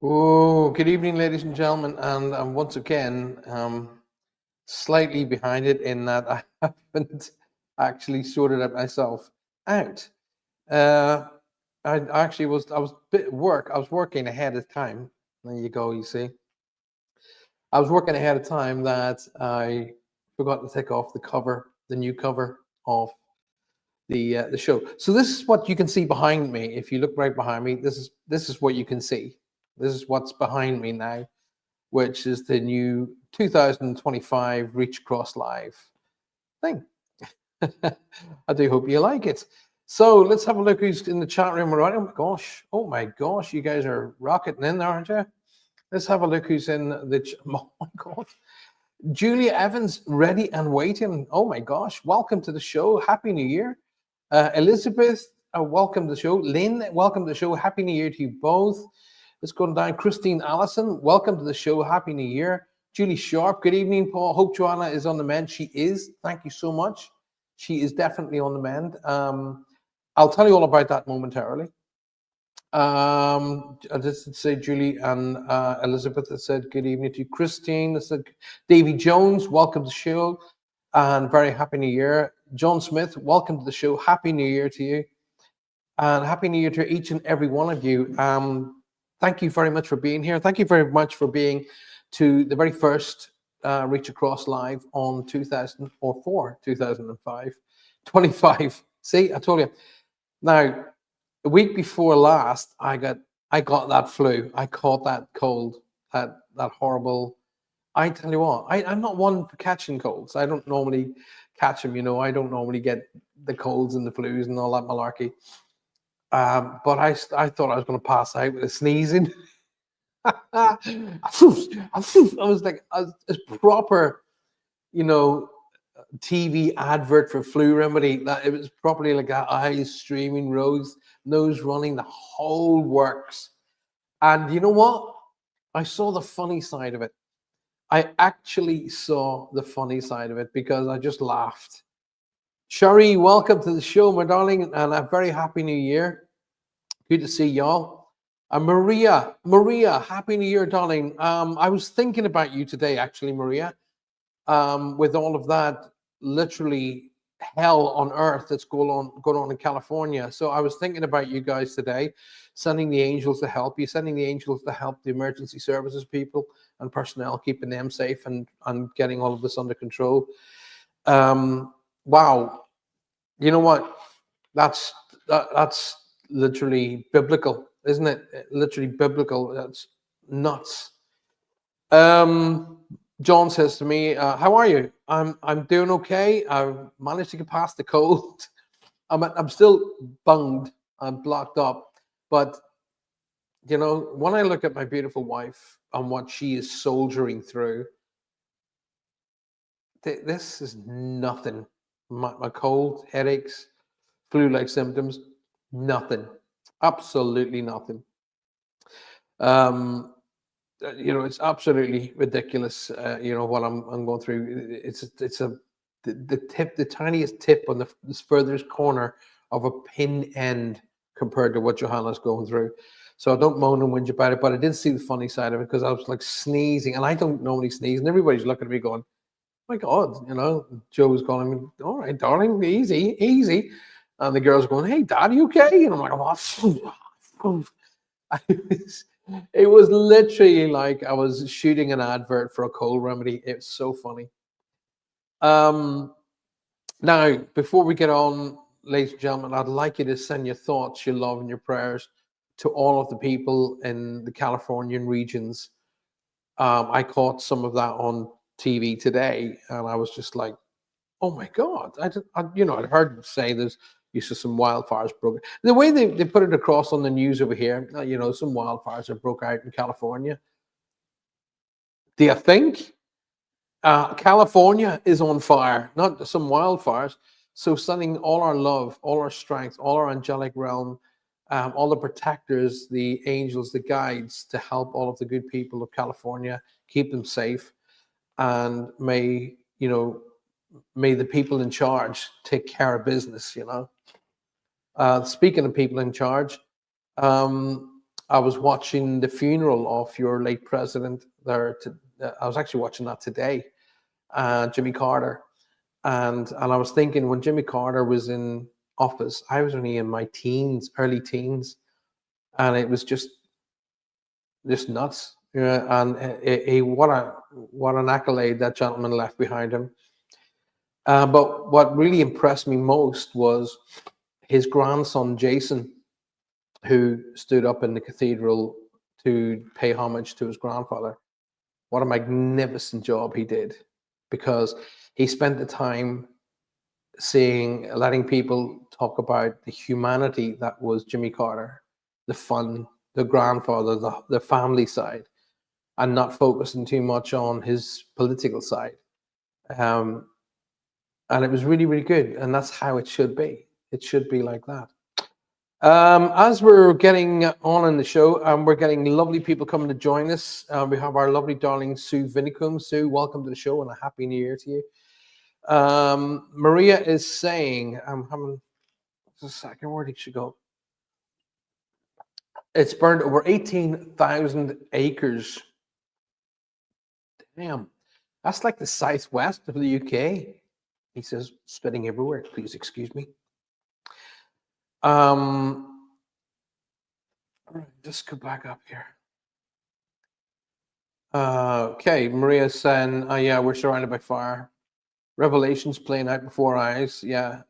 Oh, good evening, ladies and gentlemen. And I'm once again slightly behind it in that I haven't actually sorted it myself out. Uh, I actually I was I was working ahead of time. There you go, you see. I was working ahead of time that I forgot to take off the cover, the new cover of the show. So this is what you can see behind me. If you look right behind me, this is what you can see. This is what's behind me now, which is the new 2025 Reach Across Live thing. I do hope you like it. So let's have a look who's in the chat room. Right? Oh my gosh, you guys are rocketing in there, aren't you? Let's have a look who's in the. Oh my god, Julia Evans, ready and waiting. Oh my gosh, welcome to the show. Happy New Year. Elizabeth, welcome to the show. Lynn, welcome to the show. Happy New Year to you both. Let's go down. Christine Allison, welcome to the show. Happy New Year. Julie Sharp, good evening, Paul. Hope Joanna is on the mend. She is. Thank you so much. She is definitely on the mend. I'll tell you all about that momentarily. I just say Julie and Elizabeth. I said good evening to Christine. I said Davy Jones, welcome to the show, and very happy New Year. John Smith, welcome to the show. Happy New Year to you, and happy New Year to each and every one of you. Thank you very much for being here. Thank you very much for being to the very first Reach Across Live on 2004, 2005, 25. See, I told you. Now, a week before last, I got that flu. I caught that cold, that horrible. I tell you what, I'm not one for catching colds. I don't normally catch them. I don't normally get the colds and the flus and all that malarkey. But I thought I was going to pass out with a sneezing. I was like, it's proper, you know, TV advert for flu remedy. That it was properly like eyes streaming, nose running, the whole works. And you know what? I saw the funny side of it. I actually saw the funny side of it because I just laughed. Shari, welcome to the show, my darling, and a very happy new year. Good to see y'all. Maria, happy new year, darling. I was thinking about you today, actually, Maria. With all of that literally hell on earth that's going on in California. So I was thinking about you guys today, sending the angels to help you, sending the angels to help the emergency services people and personnel, keeping them safe and getting all of this under control. Wow, you know what? That's literally biblical, isn't it? Literally biblical. That's nuts. John says to me, "How are you? I'm doing okay. I've managed to get past the cold. I'm still bunged. I'm blocked up, but when I look at my beautiful wife and what she is soldiering through, this is nothing. My cold, headaches, flu-like symptoms, nothing. Absolutely nothing. it's absolutely ridiculous. What I'm going through. It's the tiniest tip on the furthest corner of a pin end compared to what Johanna's going through. So I don't moan and whinge about it, but I did see the funny side of it because I was like sneezing, and I don't normally sneeze, and everybody's looking at me going, "My God," Joe was calling me, "All right, darling, easy, easy," and the girls going, "Hey, Dad, you okay?" And I'm like, "Oh." It was literally like I was shooting an advert for a cold remedy. It's so funny. Now, before we get on, ladies and gentlemen, I'd like you to send your thoughts, your love, and your prayers to all of the people in the Californian regions. I caught some of that on TV today, and I was just like, "Oh my God!" I'd heard them say there's used to some wildfires broke. The way they put it across on the news over here, some wildfires are broke out in California. Do you think? California is on fire, not some wildfires. So sending all our love, all our strength, all our angelic realm, all the protectors, the angels, the guides to help all of the good people of California, keep them safe, and may the people in charge take care of business. Speaking of people in charge, I was watching the funeral of your late president there. I was actually watching that today. Jimmy Carter, and I was thinking when Jimmy Carter was in office, I was only in my teens, early teens, and it was just nuts. And what an accolade that gentleman left behind him. But what really impressed me most was his grandson Jason, who stood up in the cathedral to pay homage to his grandfather. What a magnificent job he did, because he spent the time letting people talk about the humanity that was Jimmy Carter, the fun, the grandfather, the family side, and not focusing too much on his political side. And it was really, really good. And that's how it should be. It should be like that. As we're getting on in the show, we're getting lovely people coming to join us. We have our lovely darling Sue Vinicum. Sue, welcome to the show and a happy new year to you. Maria is saying, I'm having a second, where did she go? It's burned over 18,000 acres. Damn, that's like the southwest of the UK. He says, spitting everywhere. Please excuse me. All right, just go back up here. Okay, Maria's saying, yeah, we're surrounded by fire. Revelations playing out before our eyes. Yeah.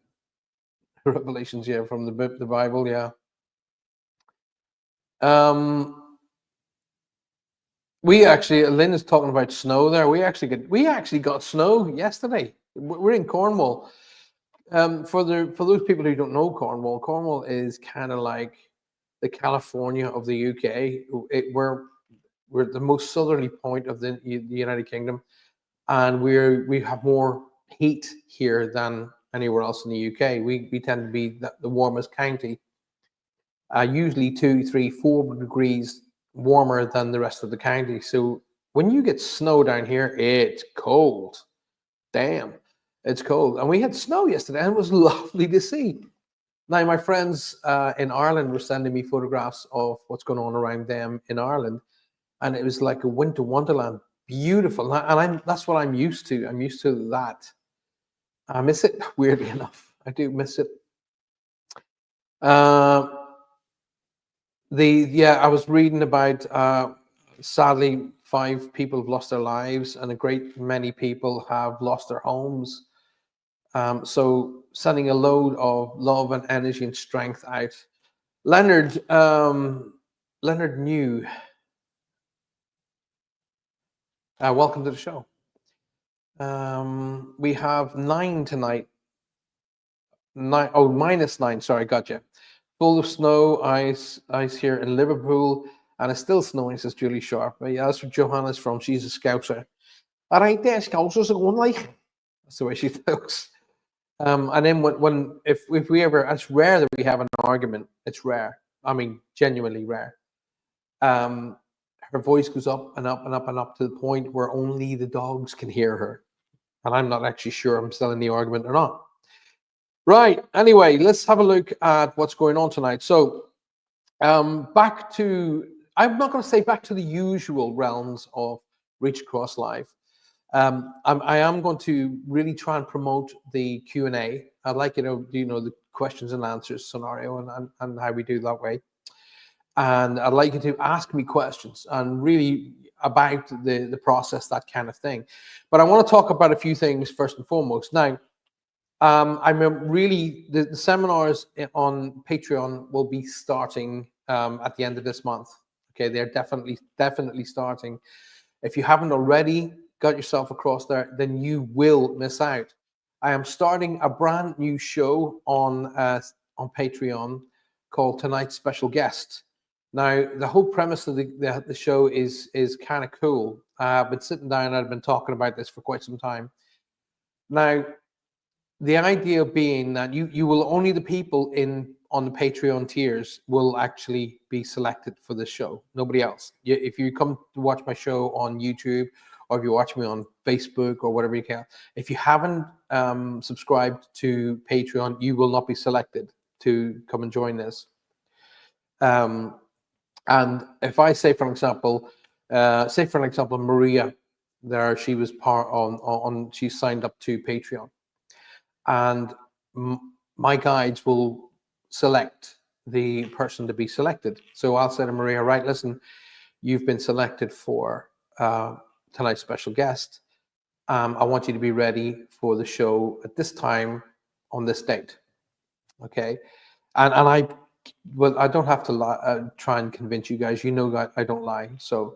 Revelations, yeah, from the Bible, yeah. We actually, Lynn is talking about snow there. We actually got snow yesterday. We're in Cornwall. For those people who don't know Cornwall is kind of like the California of the UK. We're the most southerly point of the United Kingdom, and we have more heat here than anywhere else in the UK. We tend to be the warmest county, usually 2, 3, 4 degrees warmer than the rest of the county. So when you get snow down here, it's cold. Damn, it's cold. And we had snow yesterday, and it was lovely to see. Now, my friends in Ireland were sending me photographs of what's going on around them in Ireland, and it was like a winter wonderland. Beautiful. And that's what I'm used to. I'm used to that. I miss it, weirdly enough. I do miss it. I was reading about, sadly, 5 people have lost their lives, and a great many people have lost their homes. So sending a load of love and energy and strength out. Leonard New, welcome to the show. We have 9 tonight. -9. Sorry, gotcha. Full of snow, ice here in Liverpool, and it's still snowing, says Julie Sharp. But yeah, that's where Johanna's from. She's a Scouser. All right, there, Scousers are going like. That's the way she talks. And then if we ever, it's rare that we have an argument. It's rare. I mean, genuinely rare. Her her voice goes up and up and up and up to the point where only the dogs can hear her. And I'm not actually sure I'm still in the argument or not. Right. Anyway, let's have a look at what's going on tonight. So, back to, I'm not going to say back to the usual realms of Reach Across Live. I am going to really try and promote the Q&A. I'd like the questions and answers scenario and how we do that way. And I'd like you to ask me questions and really about the process, that kind of thing. But I want to talk about a few things first and foremost. Now, I'm really, the seminars on Patreon will be starting at the end of this month. Okay, they're definitely starting. If you haven't already got yourself across there, then you will miss out. I am starting a brand new show on Patreon called Tonight's Special Guest. Now, the whole premise of the show is kind of cool. I've been sitting down and I've been talking about this for quite some time. Now, the idea being that you will only the people on the Patreon tiers will actually be selected for this show. Nobody else. If you come to watch my show on YouTube, or if you watch me on Facebook or whatever you can, if you haven't subscribed to Patreon, you will not be selected to come and join this. And if I say, for example, Maria, there she was part on she signed up to Patreon, and my guides will select the person to be selected. So I'll say to Maria, right, listen, you've been selected for tonight's special guest. I want you to be ready for the show at this time on this date. Okay. And I don't have to try and convince you guys. You know, I don't lie. So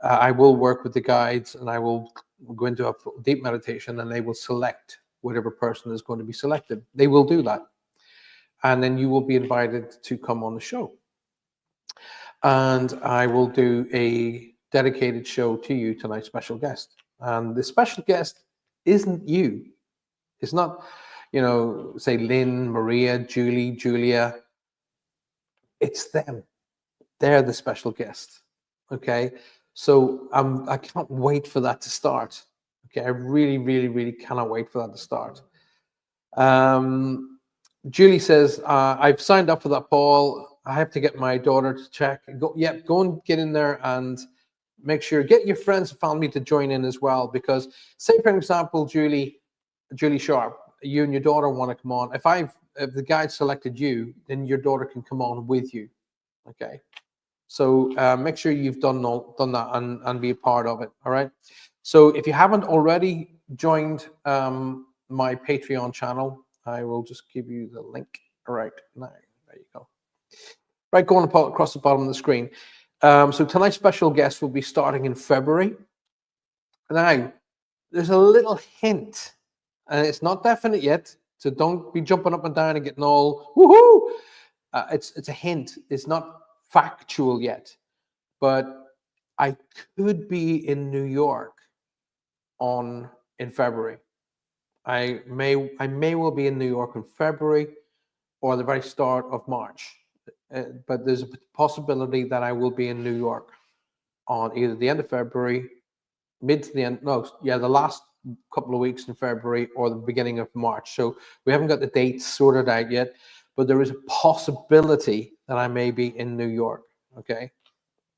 I will work with the guides, and I will go into a deep meditation, and they will select whatever person is going to be selected. They will do that. And then you will be invited to come on the show. And I will do a dedicated show to you, tonight's special guest. And the special guest isn't you. It's not, say Lynn, Maria, Julie, Julia. It's them. They're the special guest. Okay. So I can't wait for that to start. Okay. I really, really, really cannot wait for that to start. Julie says, I've signed up for that, Paul. I have to get my daughter to check. Go and get in there and make sure, get your friends and family to join in as well. Because say, for example, Julie Sharp, you and your daughter want to come on. If the guide selected you, then your daughter can come on with you. Okay. So make sure you've done that and be a part of it. All right. So if you haven't already joined my Patreon channel, I will just give you the link right now. There you go. Right, going across the bottom of the screen. So tonight's special guest will be starting in February. Now, there's a little hint, and it's not definite yet, so don't be jumping up and down and getting all woohoo. It's a hint. It's not factual yet, but I could be in New York in February. I may well be in New York in February or the very start of March, but there's a possibility that I will be in New York on either the end of February, the last couple of weeks in February or the beginning of March. So we haven't got the dates sorted out yet, but there is a possibility that I may be in New York. Okay,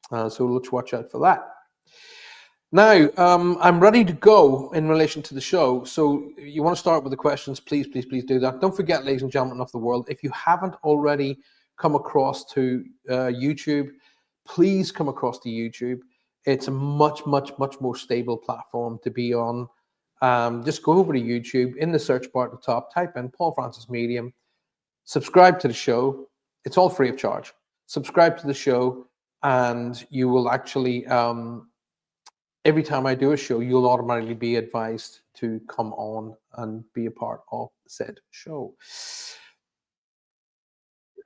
so let's watch out for that. Now, I'm ready to go in relation to the show. So you want to start with the questions, please do that. Don't forget, ladies and gentlemen of the world, if you haven't already come across to YouTube, please come across to YouTube. It's a much more stable platform to be on. Just go over to YouTube, in the search bar at the top, type in Paul Francis Medium, subscribe to the show. It's all free of charge. Subscribe to the show, and you will actually... every time I do a show, you'll automatically be advised to come on and be a part of said show.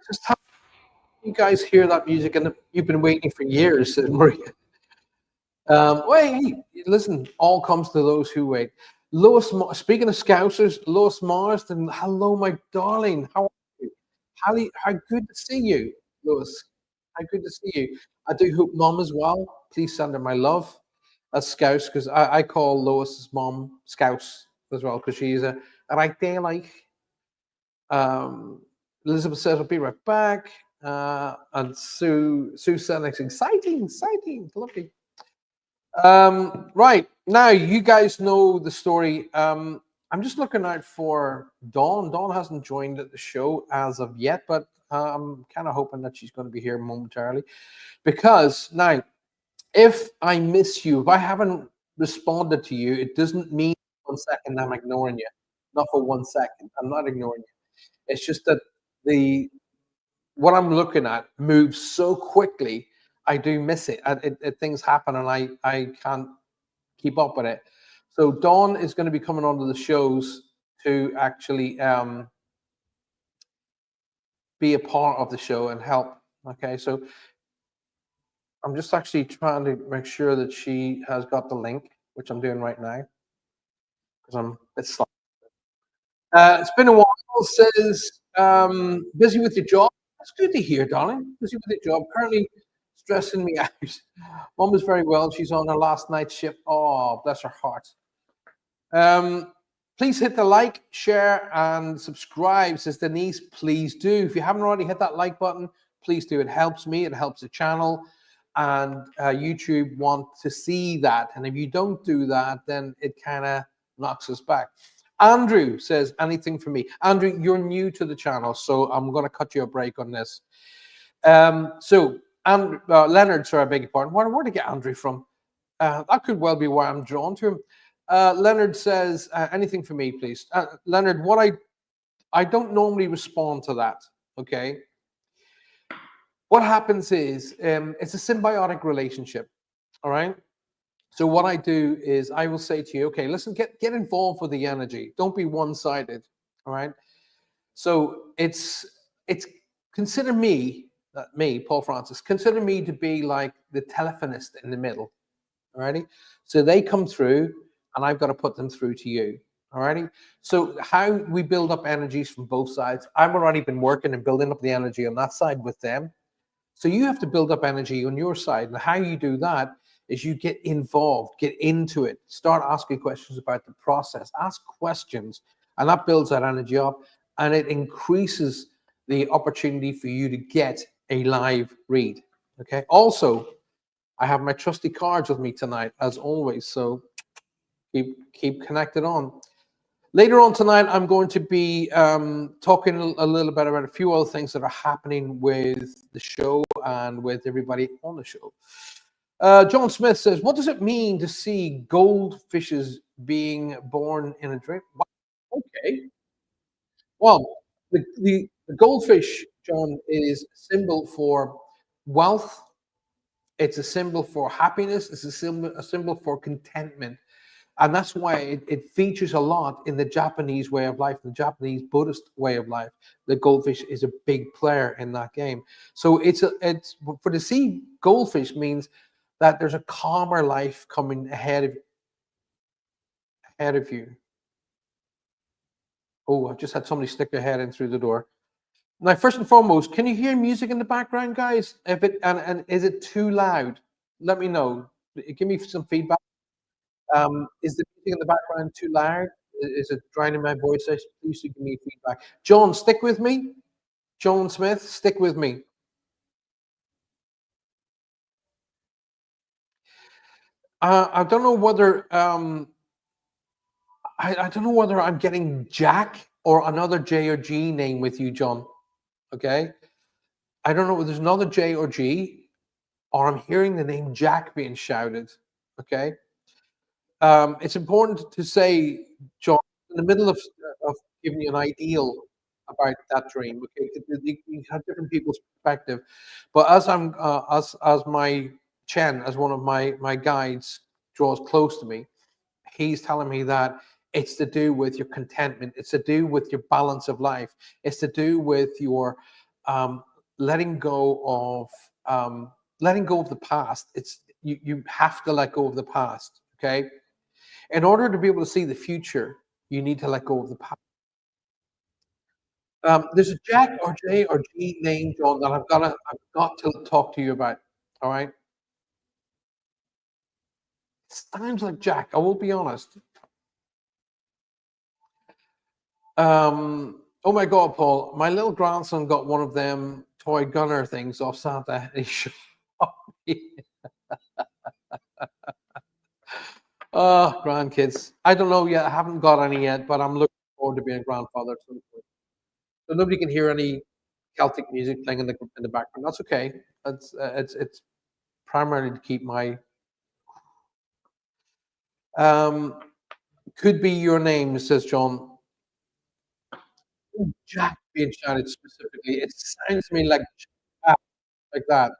Just how you guys hear that music, and you've been waiting for years, Maria. Hey, listen, all comes to those who wait. Lois, speaking of Scousers, Lois Marsden, hello, my darling. How are you? How good to see you, Lois. How good to see you. I do hope Mom as well. please send her my love. That's Scouse, because I call Lois's mom Scouse as well, because she's a right there like. Um, Elizabeth says, I'll be right back. And Sue said, exciting, exciting, lovely. Right now, you guys know the story. I'm just looking out for Dawn. Dawn hasn't joined the show as of yet, but I'm kind of hoping that she's going to be here momentarily. Because now, if I miss you, if I haven't responded to you, it doesn't mean 1 second I'm ignoring you. Not for 1 second. I'm not ignoring you. It's just that the what I'm looking at moves so quickly. I do miss it. Things happen, and I can't keep up with it. So Dawn is going to be coming onto the shows to actually be a part of the show and help. Okay, so I'm just actually trying to make sure that she has got the link, which I'm doing right now because I'm a bit slow. It's been a while. Says busy with your job. That's good to hear, darling. Busy with your job. Currently stressing me out. Mom is very well. She's on her last night shift. Oh, bless her heart. Um, please hit the like, share, and subscribe, says Denise. Please do. If you haven't already hit that like button, please do. It helps me, it helps the channel, and YouTube want to see that. And if you don't do that, then it kind of knocks us back. Andrew says, anything for me? Andrew, you're new to the channel, so I'm going to cut you a break on this. Leonard, sorry, I beg your pardon. Where did I get Andrew from? That could well be why I'm drawn to him. Leonard says, anything for me, please. Leonard, I don't normally respond to that, okay? What happens is, it's a symbiotic relationship, all right? So what I do is I will say to you, okay, listen, get involved with the energy. Don't be one-sided, all right? So it's consider me, Paul Francis, consider me to be like the telephonist in the middle, all righty? So they come through and I've got to put them through to you. All righty. So how we build up energies from both sides. I've already been working and building up the energy on that side with them. So you have to build up energy on your side. And how you do that is you get involved, get into it, start asking questions about the process, ask questions, and that builds that energy up and it increases the opportunity for you to get a live read. Okay. Also, I have my trusty cards with me tonight, as always. So keep connected on. Later on tonight, I'm going to be talking a little bit about a few other things that are happening with the show and with everybody on the show. John Smith says, what does it mean to see goldfishes being born in a drink? Okay. Well, the goldfish, John, is a symbol for wealth. It's a symbol for happiness. It's a symbol for contentment. And that's why it features a lot in the Japanese way of life, the Japanese Buddhist way of life. The goldfish is a big player in that game. So it's for the sea goldfish means that there's a calmer life coming ahead of you. Oh, I just had somebody stick their head in through the door. Now, first and foremost, can you hear music in the background, guys? If it and is it too loud? Let me know. Give me some feedback. Is the music in the background too loud? Is it drowning my voice? Please do give me feedback. John, stick with me. John Smith, stick with me. I don't know whether I don't know whether I'm getting Jack or another J or G name with you, John. Okay, I don't know whether there's another J or G, or I'm hearing the name Jack being shouted. Okay, it's important to say, John, in the middle of giving you an ideal about that dream. Okay, you have different people's perspective, but as I'm as my Chen, as one of my guides, draws close to me, he's telling me that it's to do with your contentment. It's to do with your balance of life. It's to do with your um, letting go of letting go of the past. It's you have to let go of the past. Okay, in order to be able to see the future, you need to let go of the past. There's a Jack or J or G name, John, that I've got to talk to you about. All right. sounds like Jack. I will be honest. Oh my God, Paul! My little grandson got one of them toy gunner things off Santa. He showed me. Oh, grandkids. I don't know yet. I haven't got any yet, but I'm looking forward to being a grandfather at some point. So nobody can hear any Celtic music playing in the background. That's okay. It's primarily to keep my um could be your name, says John. Jack being shouted specifically. It sounds to me like Jack, like that.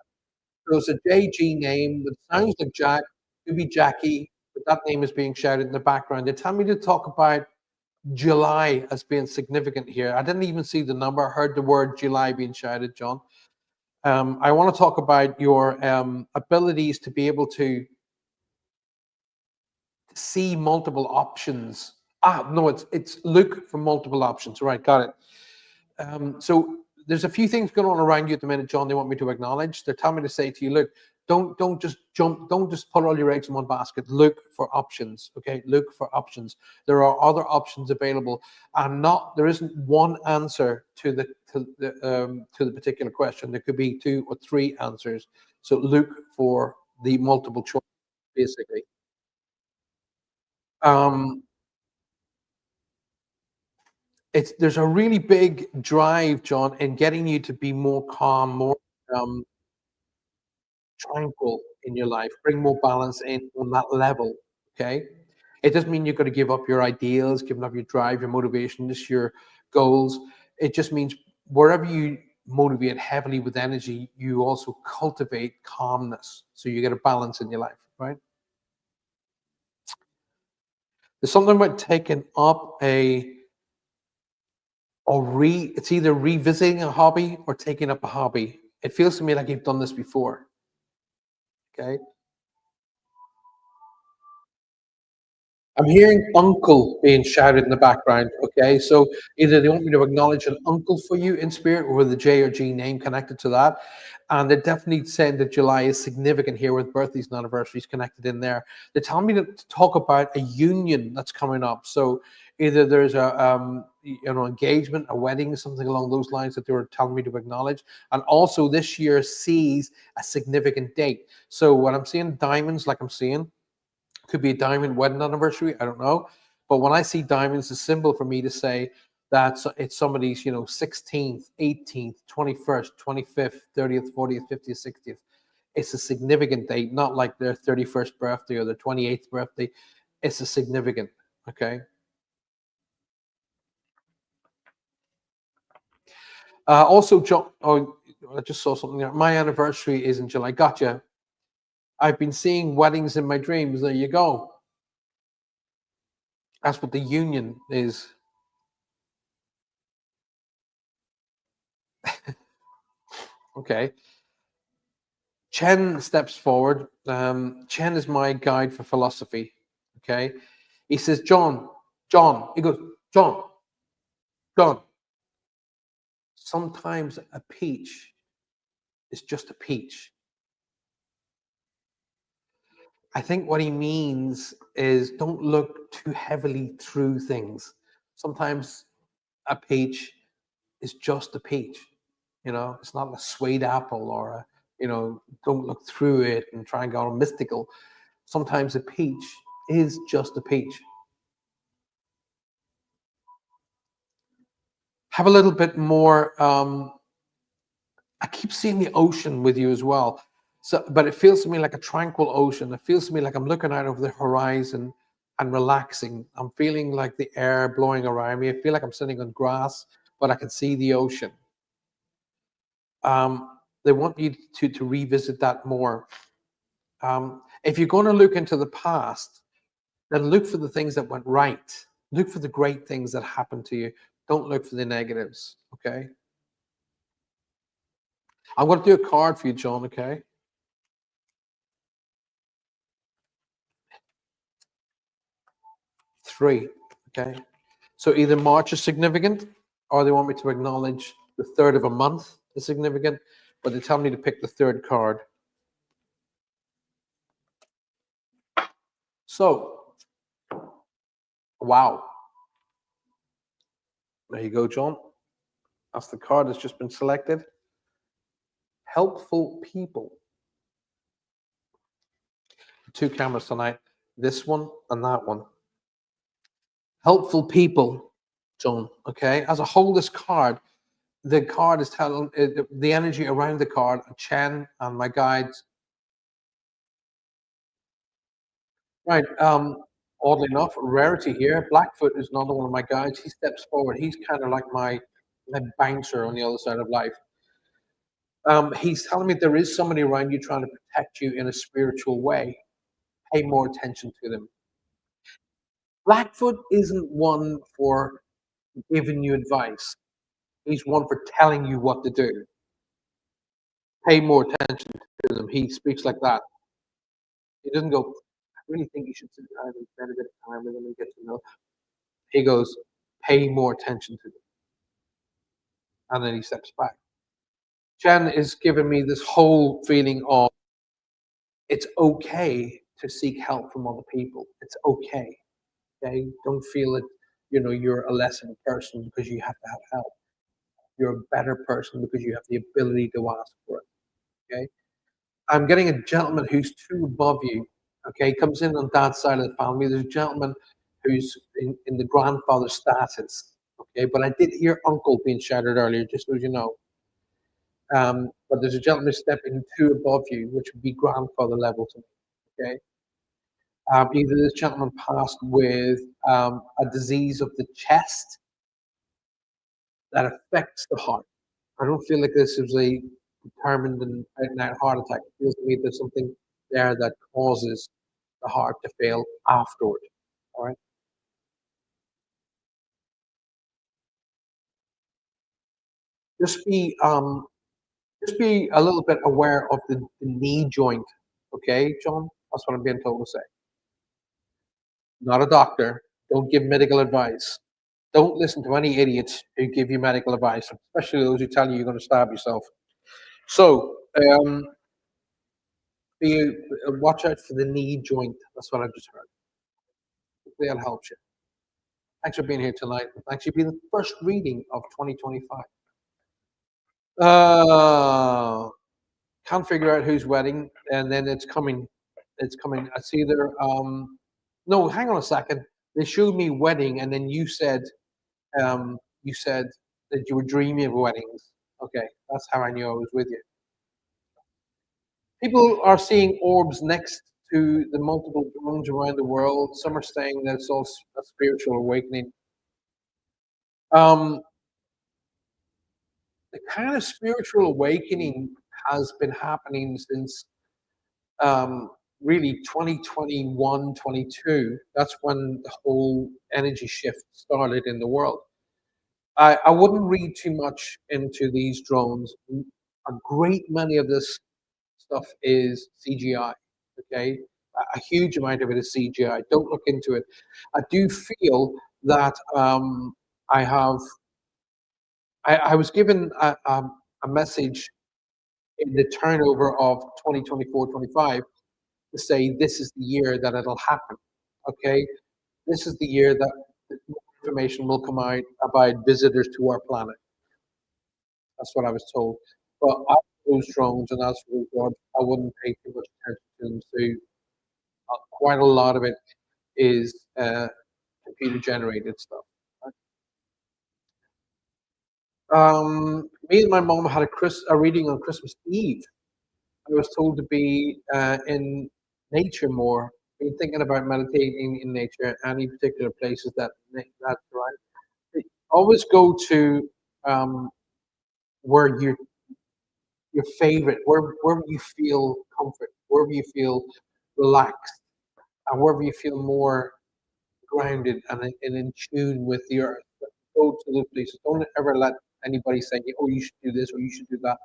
So it's a JG name that sounds like Jack, could be Jackie, but that name is being shouted in the background. They tell me to talk about July as being significant here. I didn't even see the number. I heard the word July being shouted, John. I want to talk about your abilities to be able to see multiple options. No, it's look for multiple options. Right, got it. So there's a few things going on around you at the minute, John. They want me to acknowledge. They're telling me to say to you, look, don't just jump, don't just put all your eggs in one basket. Look for options. Okay, look for options. There are other options available, and not there isn't one answer to the particular question. There could be 2 or 3 answers. So look for the multiple choice, basically. Um, it's there's a really big drive, John, in getting you to be more calm, more um, tranquil in your life, bring more balance in on that level. Okay. It doesn't mean you're going to give up your ideals, giving up your drive, your motivation, just your goals. It just means wherever you motivate heavily with energy, you also cultivate calmness. So you get a balance in your life, right? There's something about taking up it's either revisiting a hobby or taking up a hobby. It feels to me like you've done this before. Okay. I'm hearing uncle being shouted in the background. Okay, so either they want me to acknowledge an uncle for you in spirit or with the J or G name connected to that. And they're definitely saying that July is significant here with birthdays and anniversaries connected in there. They're telling me to talk about a union that's coming up. So either there's a engagement, a wedding, something along those lines that they were telling me to acknowledge. And also this year sees a significant date. So when I'm seeing diamonds, like I'm seeing, could be a diamond wedding anniversary. I don't know. But when I see diamonds, it's a symbol for me to say that it's somebody's, 16th, 18th, 21st, 25th, 30th, 40th, 50th, 60th. It's a significant date, not like their 31st birthday or their 28th birthday. It's a significant, okay? Also, John, oh, I just saw something there. My anniversary is in July. Gotcha. I've been seeing weddings in my dreams. There you go. That's what the union is. Okay. Chen steps forward. Chen is my guide for philosophy. Okay. He says, John, he goes, John, sometimes a peach is just a peach. I think what he means is don't look too heavily through things. Sometimes a peach is just a peach. It's not a sweet apple or don't look through it and try and go all mystical. Sometimes a peach is just a peach. Have a little bit more. I keep seeing the ocean with you as well. So, but it feels to me like a tranquil ocean. It feels to me like I'm looking out over the horizon and relaxing. I'm feeling like the air blowing around me. I feel like I'm sitting on grass, but I can see the ocean. They want you to revisit that more. If you're going to look into the past, then look for the things that went right. Look for the great things that happened to you. Don't look for the negatives. Okay. I'm going to do a card for you, John. Okay. 3. Okay. So either March is significant, or they want me to acknowledge the third of a month is significant, but they tell me to pick the third card. So, wow. There you go, John. That's the card that's just been selected. Helpful people. Two cameras tonight. This one and that one. Helpful people, John. Okay. As a whole, this card, the card is telling the energy around the card. Chen and my guides. Right. Oddly enough, rarity here. Blackfoot is another one of my guides. He steps forward. He's kind of like my bouncer on the other side of life. He's telling me there is somebody around you trying to protect you in a spiritual way. Pay more attention to them. Blackfoot isn't one for giving you advice. He's one for telling you what to do. Pay more attention to them. He speaks like that. He doesn't go, I really think you should sit down and spend a bit of time with them and get to know. He goes, pay more attention to them. And then he steps back. Chen is giving me this whole feeling of it's okay to seek help from other people. It's okay. Okay. Don't feel it, you're a less of a person because you have to have help. You're a better person because you have the ability to ask for it. Okay. I'm getting a gentleman who's two above you. Okay. Comes in on dad's side of the family. There's a gentleman who's in the grandfather status. Okay. But I did hear uncle being shouted earlier, just so you know. But there's a gentleman stepping two above you, which would be grandfather level to me. Okay. Either this gentleman passed with a disease of the chest that affects the heart. I don't feel like this is a determined and out-and-out heart attack. It feels to me there's something there that causes the heart to fail afterward. All right. Just be a little bit aware of the knee joint. Okay, John? That's what I'm being told to say. Not a doctor. Don't give medical advice. Don't listen to any idiots who give you medical advice, especially those who tell you you're going to stab yourself. So, watch out for the knee joint. That's what I've just heard. Hopefully that helps you. Thanks for being here tonight. Thanks for being the first reading of 2025. Uh, can't figure out whose wedding, and then it's coming. It's coming. It's either no. Hang on a second. They showed me wedding, and then you said that you were dreaming of weddings. Okay, that's how I knew I was with you. People are seeing orbs next to the multiple drones around the world. Some are saying that it's all a spiritual awakening. Um, the kind of spiritual awakening has been happening since really 2021, 22. That's when the whole energy shift started in the world. I wouldn't read too much into these drones. A great many of this stuff is CGI. Okay, a huge amount of it is CGI. Don't look into it. I do feel that I have. I was given a message in the turnover of 2024-25 to say this is the year that it'll happen. Okay, this is the year that more information will come out about visitors to our planet. That's what I was told. But as for those drones and as for those rods, I wouldn't pay too much attention to them. So quite a lot of it is computer generated stuff. Me and my mom had a reading on Christmas Eve. I was told to be in nature more. Been thinking about meditating in nature. Any particular places that's right. Always go to where your favorite, wherever you feel comfort, wherever you feel relaxed, and wherever you feel more grounded and in tune with the earth. Go to those places. Don't ever let anybody say, "Oh, you should do this or you should do that."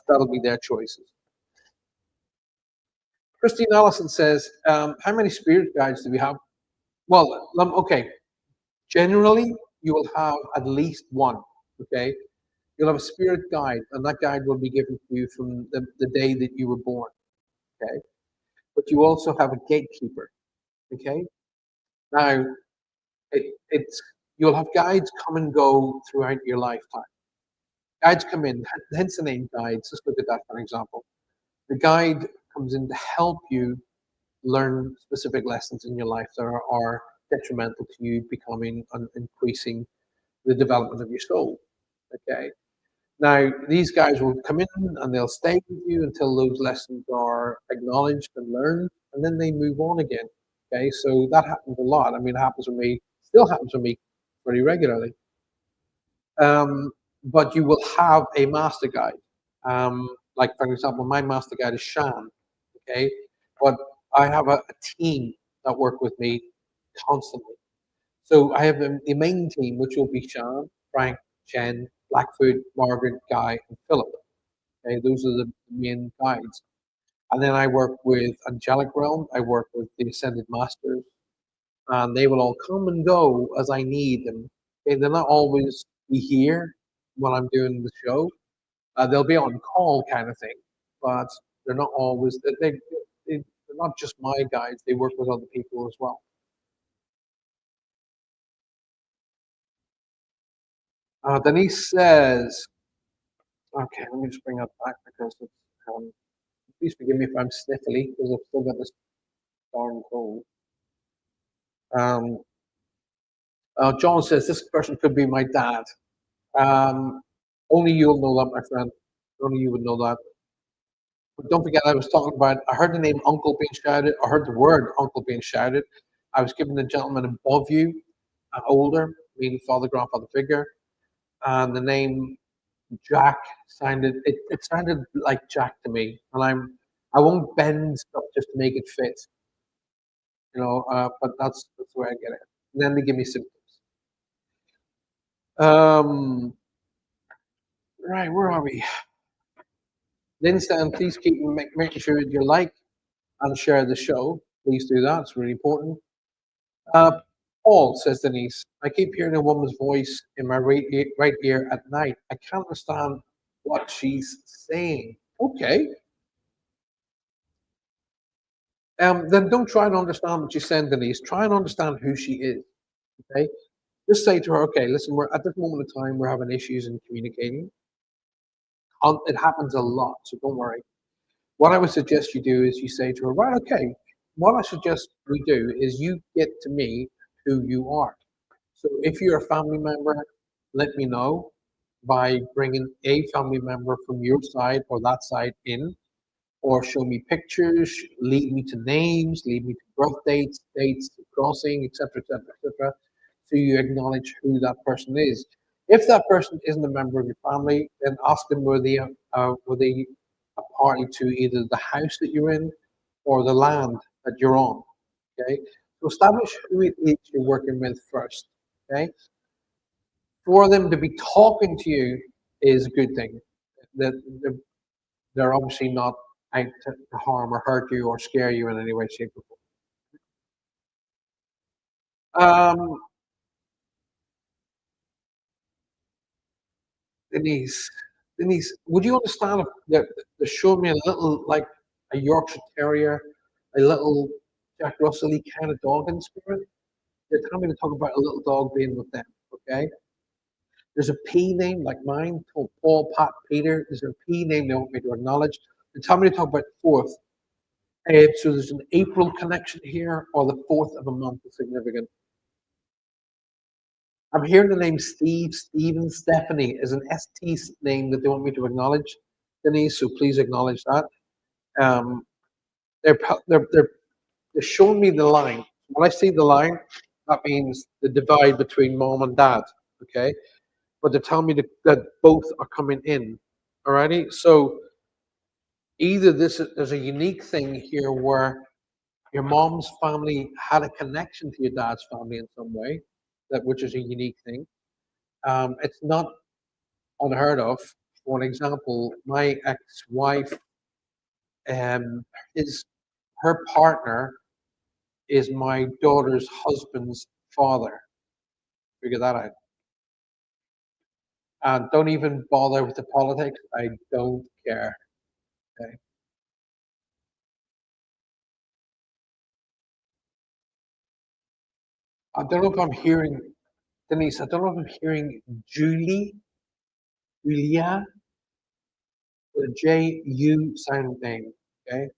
That'll be their choices. Christine Allison says, "How many spirit guides do we have?" Well, okay. Generally, you will have at least one. Okay, you'll have a spirit guide, and that guide will be given to you from the day that you were born. Okay, but you also have a gatekeeper. Okay. Now, it's you'll have guides come and go throughout your lifetime. Guides come in, hence the name guides. Let's look at that for an example. The guide comes in to help you learn specific lessons in your life that are detrimental to you becoming and increasing the development of your soul. Okay. Now, these guys will come in and they'll stay with you until those lessons are acknowledged and learned, and then they move on again. Okay, so that happens a lot. I mean, it happens with me, still happens with me pretty regularly. Um, but you will have a master guide. Like, for example, my master guide is Shan. Okay, but I have a team that work with me constantly. So I have the main team, which will be Shan, Frank, Jen, Blackfoot, Margaret, Guy, and Philip. Okay, those are the main guides. And then I work with Angelic Realm. I work with the Ascended Masters, and they will all come and go as I need them. Okay, they'll not always be here when I'm doing the show. They'll be on call, kind of thing, but they're not always. They're not just my guides. They work with other people as well. Denise says, "Okay, let me just bring that back because it's, please forgive me if I'm sniffly because I've still got this darn cold." Um, John says this person could be my dad. Um, only you'll know that, my friend. Only you would know that. But don't forget, I was talking about. I heard the name uncle being shouted. I heard the word uncle being shouted. I was given the gentleman above you, older, meaning father, grandfather figure, and the name Jack sounded. It sounded like Jack to me, and I won't bend stuff just to make it fit, but that's where I get it. And then they give me symptoms. Um, right, where are we? Then Stan, please keep making sure that you like and share the show. Please do that. It's really important. Uh, Paul, says Denise, I keep hearing a woman's voice in my right ear at night. I can't understand what she's saying. Okay. Then don't try and understand what she's saying, Denise. Try and understand who she is. Okay. Just say to her, okay, listen, we're at this moment in time, we're having issues in communicating. It happens a lot, so don't worry. What I would suggest you do is you say to her, right, okay, what I suggest we do is you get to me who you are. So if you're a family member, let me know by bringing a family member from your side or that side in, or show me pictures, lead me to names, lead me to birth dates, dates, crossing, etc., etc., etc. So you acknowledge who that person is. If that person isn't a member of your family, then ask them were they a party to either the house that you're in or the land that you're on. Okay, so establish who it is you're working with first. Okay, for them to be talking to you is a good thing. That they're obviously not out to harm or hurt you or scare you in any way, shape, or form. Denise, Denise, would you understand if they showed me a little like a Yorkshire Terrier, a little Jack Russell kind of dog in spirit? They're telling me to talk about a little dog being with them. Okay, there's a P name like mine, called Paul, Pat, Peter. There's a P name they want me to acknowledge. They're telling me to talk about fourth. So there's an April connection here, or the fourth of a month is significant. I'm hearing the name Steve, Stephen, Stephanie is an ST name that they want me to acknowledge, Denise. So please acknowledge that. Um, they're, they're showing me the line. When I see the line, that means the divide between mom and dad. Okay, but they're telling me that both are coming in. Alrighty. So either there's a unique thing here where your mom's family had a connection to your dad's family in some way, that which is a unique thing. It's not unheard of. For an example, my ex-wife, is her partner is my daughter's husband's father. Figure that out. And don't even bother with the politics. I don't care. Okay. I don't know if I'm hearing, Denise, I don't know if I'm hearing Julia, with a J-U sound name. Okay.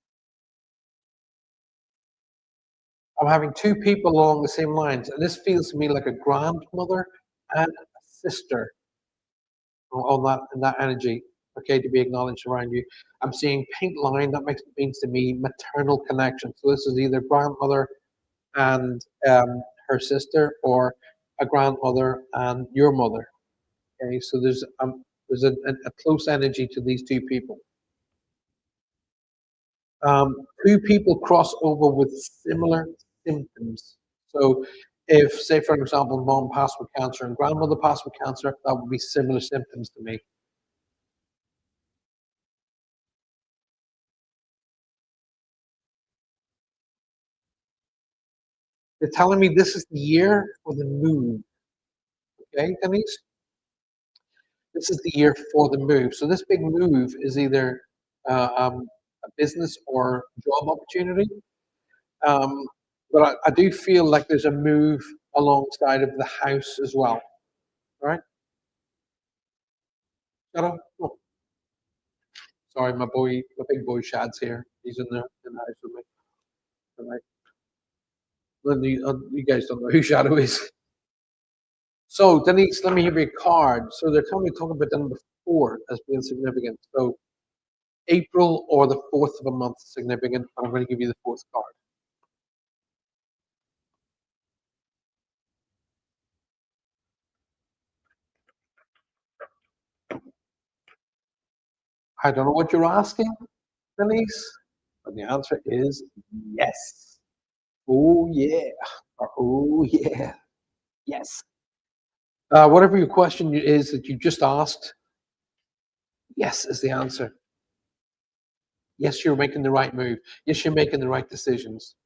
I'm having two people along the same lines, and this feels to me like a grandmother and a sister on that in that energy. Okay, to be acknowledged around you. I'm seeing pink line. That means to me maternal connection. So this is either grandmother and her sister, or a grandmother and your mother. Okay, so there's a close energy to these two people. Two people cross over with similar symptoms. So, if, say, for example, mom passed with cancer and grandmother passed with cancer, that would be similar symptoms to me. They're telling me this is the year for the move. Okay, Denise? This is the year for the move. So, this big move is either a business or job opportunity. Um, but I do feel like there's a move alongside of the house as well. Right? Shut up. Oh, sorry, my big boy Shad's here. He's in the house with me. All right. Then you guys don't know who Shadow is. So Denise, let me give you a card. So they're telling me talking about the number 4 as being significant. So April or the 4th of a month is significant. I'm going to give you the 4th card. I don't know what you're asking, Denise, but the answer is yes. Oh yeah. Or, oh yeah. Yes. Whatever your question is that you just asked, yes is the answer. Yes, you're making the right move. Yes, you're making the right decisions.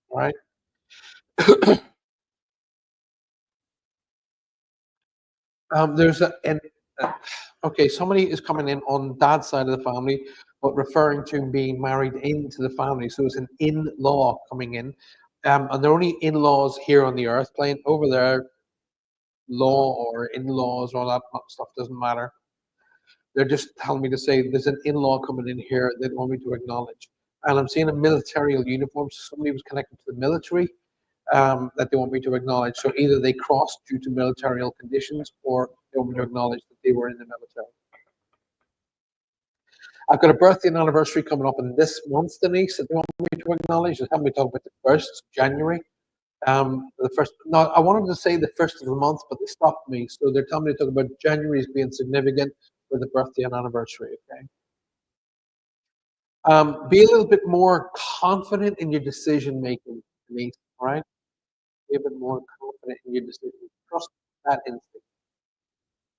All right. There's okay, somebody is coming in on dad's side of the family, but referring to being married into the family. So it's an in-law coming in. And they're only in-laws here on the earth. Playing over there, law or in-laws, all that stuff doesn't matter. They're just telling me to say there's an in-law coming in here they want me to acknowledge. And I'm seeing a military uniform. So somebody was connected to the military that they want me to acknowledge. So either they crossed due to military conditions, or they want me to acknowledge that they were in the military. I've got a birthday and anniversary coming up in this month, Denise, that they want me to acknowledge. They have me talk about the 1st of January. The first, no, I wanted to say the 1st of the month, but they stopped me. So they're telling me to talk about January as being significant for the birthday and anniversary. Okay. Be a little bit more confident in your decision making, Denise. All right. Be a bit more confident in your decision. Trust that instinct.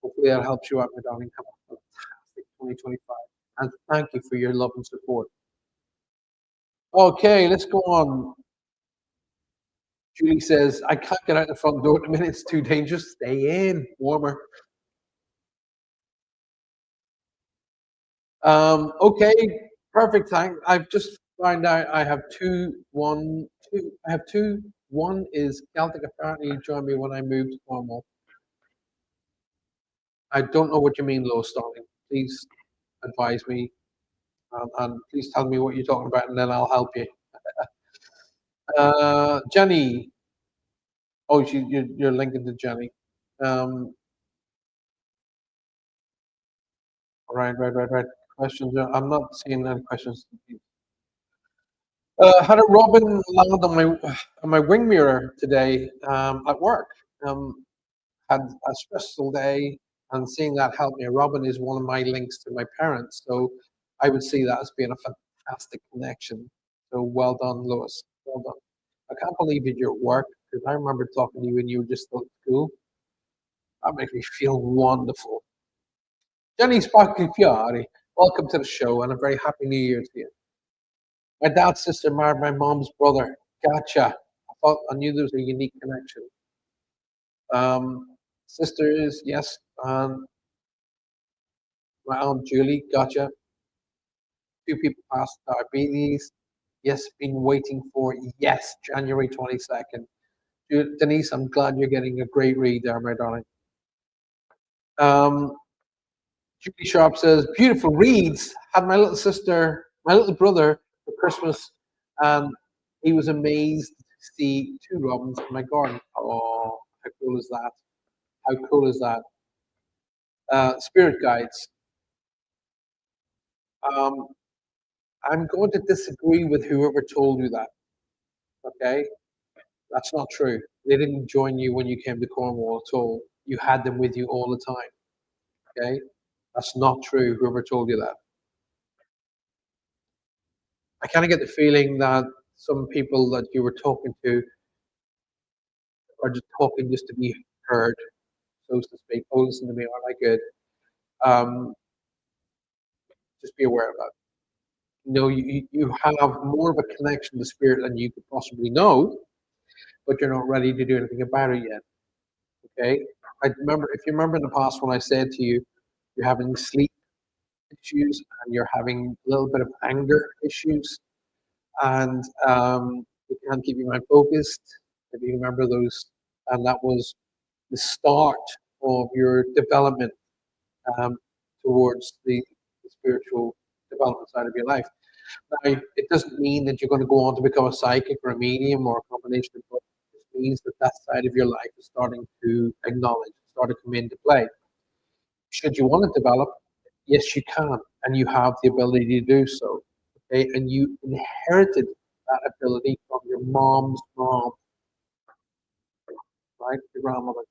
Hopefully that helps you out, my darling. Have a fantastic 2025. And thank you for your love and support. Okay, let's go on. Julie says, I can't get out the front door at the minute. It's too dangerous. Stay in, warmer. Okay, perfect. I've just found out I have two. I have two. One is Celtic. Apparently, joined me when I moved to Cornwall. I don't know what you mean, Lois Starling. Please advise me, and please tell me what you're talking about, and then I'll help you. Jenny. Oh, you're linking to Jenny. Um, right. Questions. I'm not seeing any questions. Had a robin land on my wing mirror today at work. Had a stressful day, and seeing that helped me. Robin is one of my links to my parents, so I would see that as being a fantastic connection. So well done, Lewis. Well done. I can't believe that you're at work, because I remember talking to you when you were just still at school. That makes me feel wonderful. Jenny Sparky Fiari, welcome to the show, and a very happy New Year to you. My dad's sister married my mom's brother. Gotcha. I knew there was a unique connection. Sisters, yes. My aunt Julie, gotcha. Two people passed diabetes. Yes, been waiting for, yes, January 22nd. Denise, I'm glad you're getting a great read there, my darling. Um, Judy Sharp says, beautiful reads. Had my little sister, my little brother for Christmas, and he was amazed to see two robins in my garden. Oh, how cool is that? How cool is that? Spirit guides. Um, I'm going to disagree with whoever told you that. Okay, that's not true. They didn't join you when you came to Cornwall at all. You had them with you all the time. Okay, that's not true. Whoever told you that. I kind of get the feeling that some people that you were talking to are just talking just to be heard, so to speak. Oh, listen to me, aren't I good? Um, just be aware of that. You have more of a connection to spirit than you could possibly know, but you're not ready to do anything about it yet. Okay. I remember if you remember in the past when I said to you, you're having sleep issues and you're having a little bit of anger issues, and you can't keep your mind focused. If you remember those, and that was the start of your development um, towards the spiritual development side of your life. Now, it doesn't mean that you're going to go on to become a psychic or a medium or a combination of both. It just means that that side of your life is starting to acknowledge, start to come into play. Should you want to develop, yes, you can, and you have the ability to do so. Okay, and you inherited that ability from your mom's mom, right, your grandmother,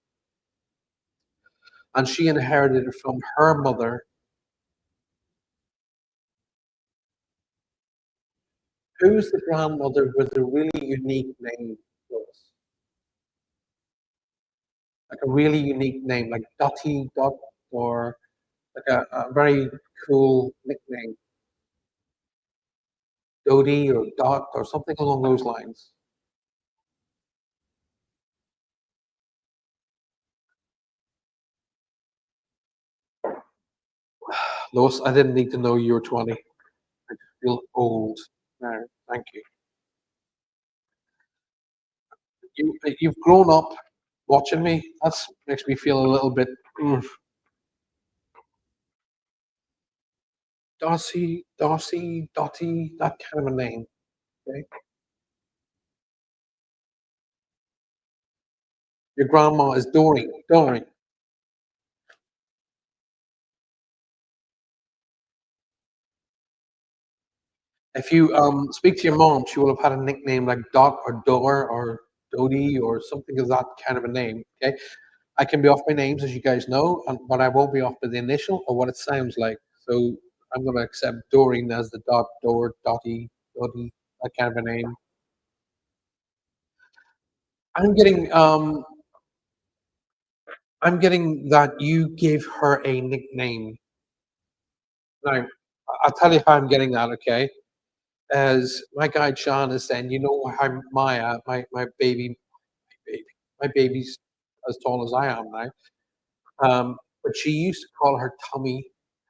and she inherited it from her mother. Who's the grandmother with a really unique name? Was? Like a really unique name, like Dottie Dot, or like a very cool nickname, Dodie or Dot or something along those lines. Lois, I didn't need to know you were 20. I just feel old now. Thank you. You've grown up watching me. That makes me feel a little bit Darcy, Dottie, that kind of a name. Okay? Your grandma is Dory. If you speak to your mom, she will have had a nickname like Dot or Dor or Dodie or something of that kind of a name. Okay, I can be off my names, as you guys know, but I won't be off by the initial or what it sounds like. So I'm going to accept Doreen as the Dot, Dor, Dottie, Dottie, that kind of a name. I'm getting um, I'm getting that you gave her a nickname. Now, I'll tell you how I'm getting that. Okay, as my guide Sean is saying, you know how Maya, baby. My baby's as tall as I am now. But she used to call her tummy.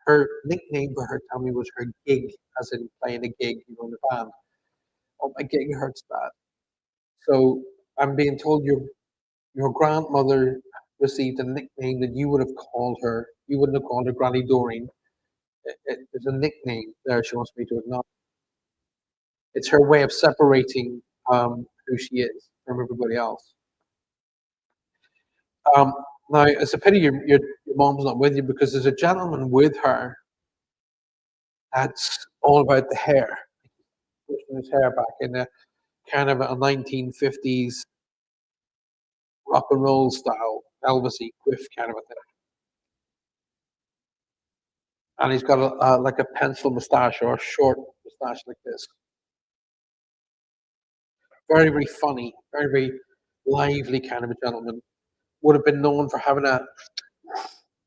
Her nickname for her tummy was her gig, as in playing a gig, in the band. Oh, my gig hurts bad. So I'm being told your grandmother received a nickname that you would have called her. You wouldn't have called her Granny Doreen. There's a nickname there she wants me to acknowledge. It's her way of separating who she is from everybody else. Um, Now, it's a pity your mom's not with you because there's a gentleman with her that's all about the hair, pushing his hair back in a kind of a 1950s rock and roll style, Elvisy quiff kind of a thing. And he's got like a pencil mustache or a short mustache like this. Very, very funny, very, very lively kind of a gentleman. Would have been known for having a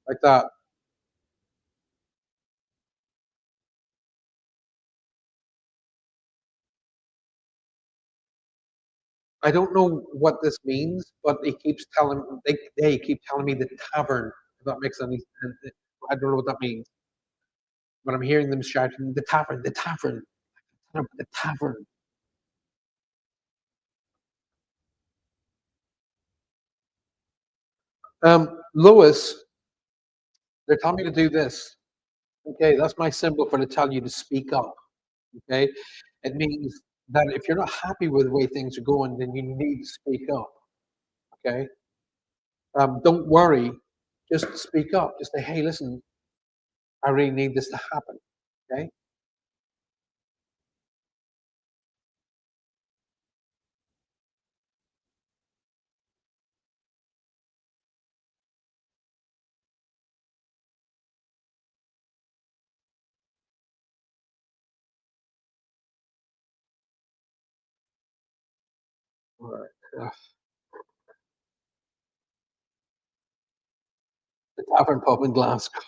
like that. I don't know what this means, but they keep telling me the tavern. If that makes any sense. I don't know what that means, but I'm hearing them shouting the tavern, the tavern. Lois, they're telling me to do this. Okay, that's my symbol for to tell you to speak up. Okay, it means that if you're not happy with the way things are going, then you need to speak up. Okay, don't worry, just speak up. Just say, hey, listen, I really need this to happen. Okay, all right. The Tavern Pub in Glasgow.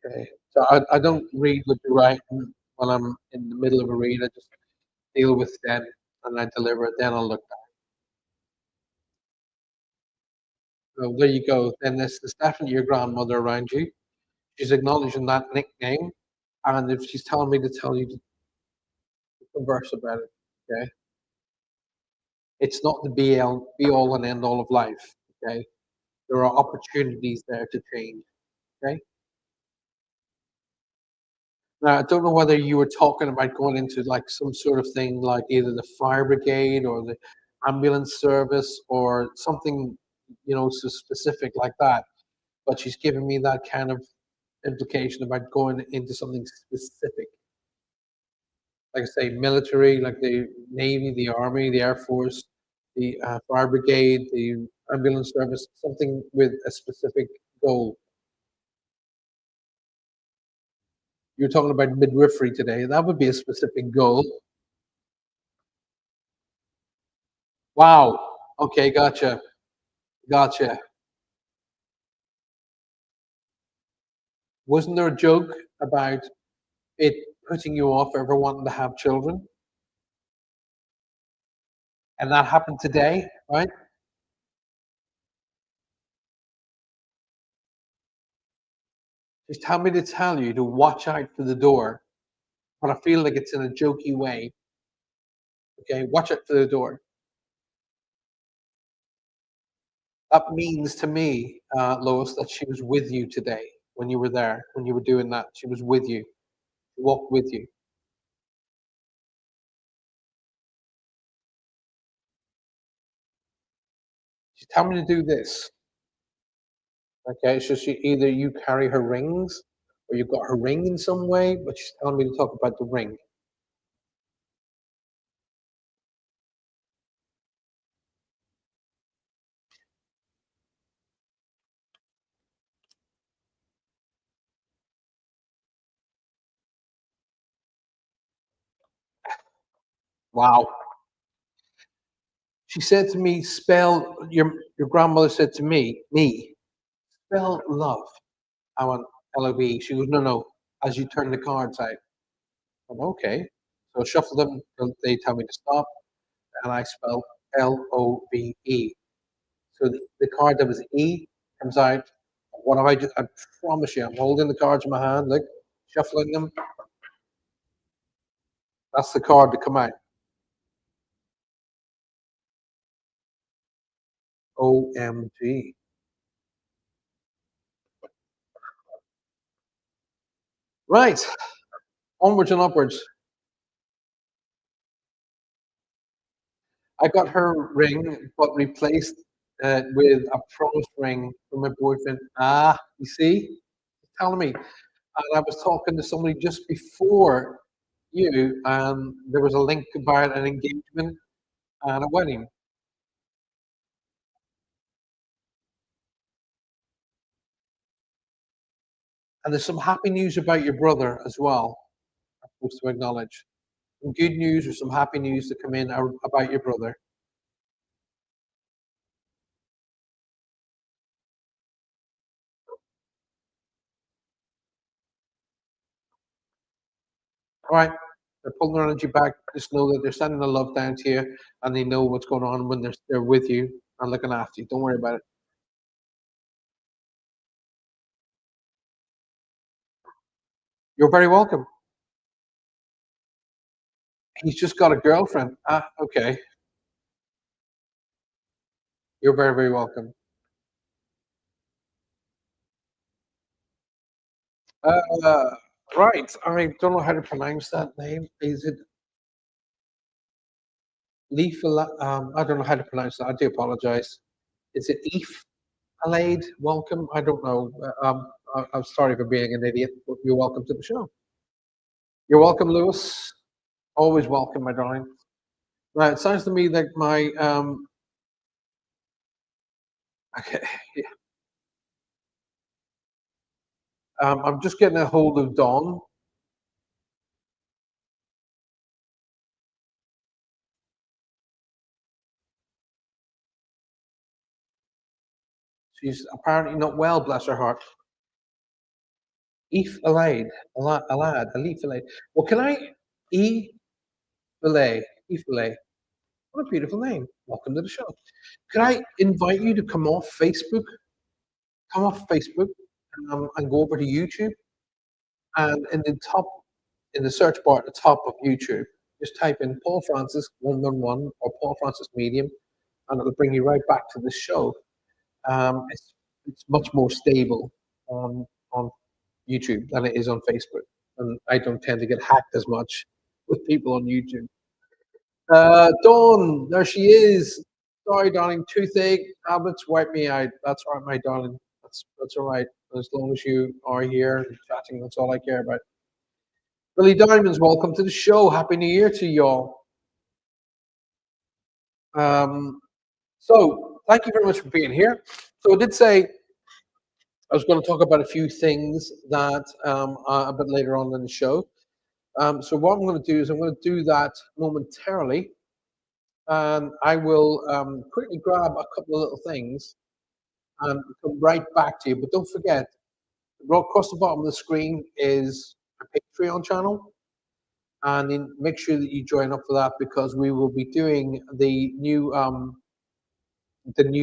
Okay, so I don't read what you're writing when I'm in the middle of a read. I just deal with them and I deliver it. Then I'll look back. So there you go. Then there's definitely your grandmother around you. She's acknowledging that nickname, and if she's telling me to tell you to converse about it, okay? It's not the be all and end all of life, okay? There are opportunities there to change, okay? Now, I don't know whether you were talking about going into like some sort of thing like either the fire brigade or the ambulance service or something, so specific like that. But she's giving me that kind of implication about going into something specific. Like I say, military, like the Navy, the Army, the Air Force, the fire brigade, the ambulance service, something with a specific goal. You're talking about midwifery today. That would be a specific goal. Wow. Okay, gotcha. Gotcha. Wasn't there a joke about it putting you off ever wanting to have children? And that happened today, right? She's telling me to tell you to watch out for the door, but I feel like it's in a jokey way. Okay, watch out for the door. That means to me, Lois, that she was with you today when you were there, when you were doing that. She was with you, walked with you. She's telling me to do this. Okay, so either you carry her rings or you've got her ring in some way, but she's telling me to talk about the ring. Wow. She said to me, spell your grandmother said to me, spell love. I went LOV. She goes, no, no, as you turn the cards out. I'm okay. So I shuffle them till they tell me to stop, and I spell LOVE. So the card that was E comes out. What have I just? I promise you, I'm holding the cards in my hand, like shuffling them. That's the card to come out. OMG. Right, onwards and upwards. I got her ring, but replaced with a promise ring from my boyfriend. Ah, you see, he's telling me. And I was talking to somebody just before you, and there was a link about an engagement and a wedding. And there's some happy news about your brother as well. I'm supposed to acknowledge some good news or some happy news to come in about your brother. All right, they're pulling their energy back. Just know that they're sending the love down to you, and they know what's going on when they're with you and looking after you. Don't worry about it. You're very welcome. He's just got a girlfriend. Ah, okay. You're very, very welcome. Uh, right. I don't know how to pronounce that name. Is it Leaf? I don't know how to pronounce that. I do apologize. Is it Eve Alade? Welcome. I don't know. I'm sorry for being an idiot, but you're welcome to the show. You're welcome, Lewis. Always welcome, my darling. Right. It sounds to me like my okay. Yeah. I'm just getting a hold of Dawn. She's apparently not well, bless her heart. Eve Alade, Alad, Alif Alade. Well, can I E Fillet, E Fillet? What a beautiful name. Welcome to the show. Can I invite you to come off Facebook, and go over to YouTube, and in the search bar at the top of YouTube, just type in Paul Francis 111 or Paul Francis Medium, and it'll bring you right back to the show. It's much more stable on YouTube than it is on Facebook, and I don't tend to get hacked as much with people on YouTube. Dawn, there she is. Sorry, darling. Toothache, tablets, wipe me out. That's all right, my darling. That's all right. As long as you are here and chatting, that's all I care about. Billy Diamonds, welcome to the show. Happy New Year to y'all. Um, so thank you very much for being here. So I did say I was going to talk about a few things that a bit later on in the show. So what I'm going to do is I'm going to do that momentarily, and I will quickly grab a couple of little things and come right back to you. But don't forget, right across the bottom of the screen is a Patreon channel, and then make sure that you join up for that because we will be doing the new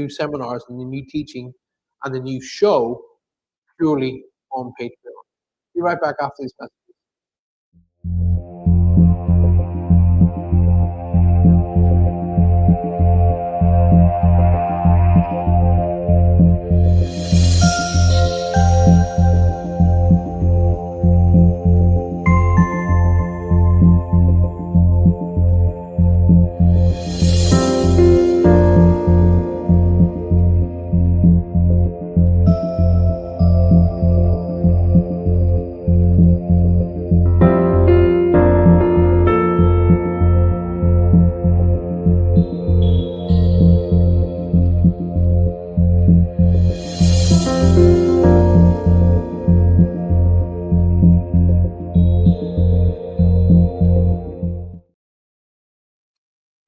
seminars and the new teaching and the new show purely on Patreon. Be right back after these messages.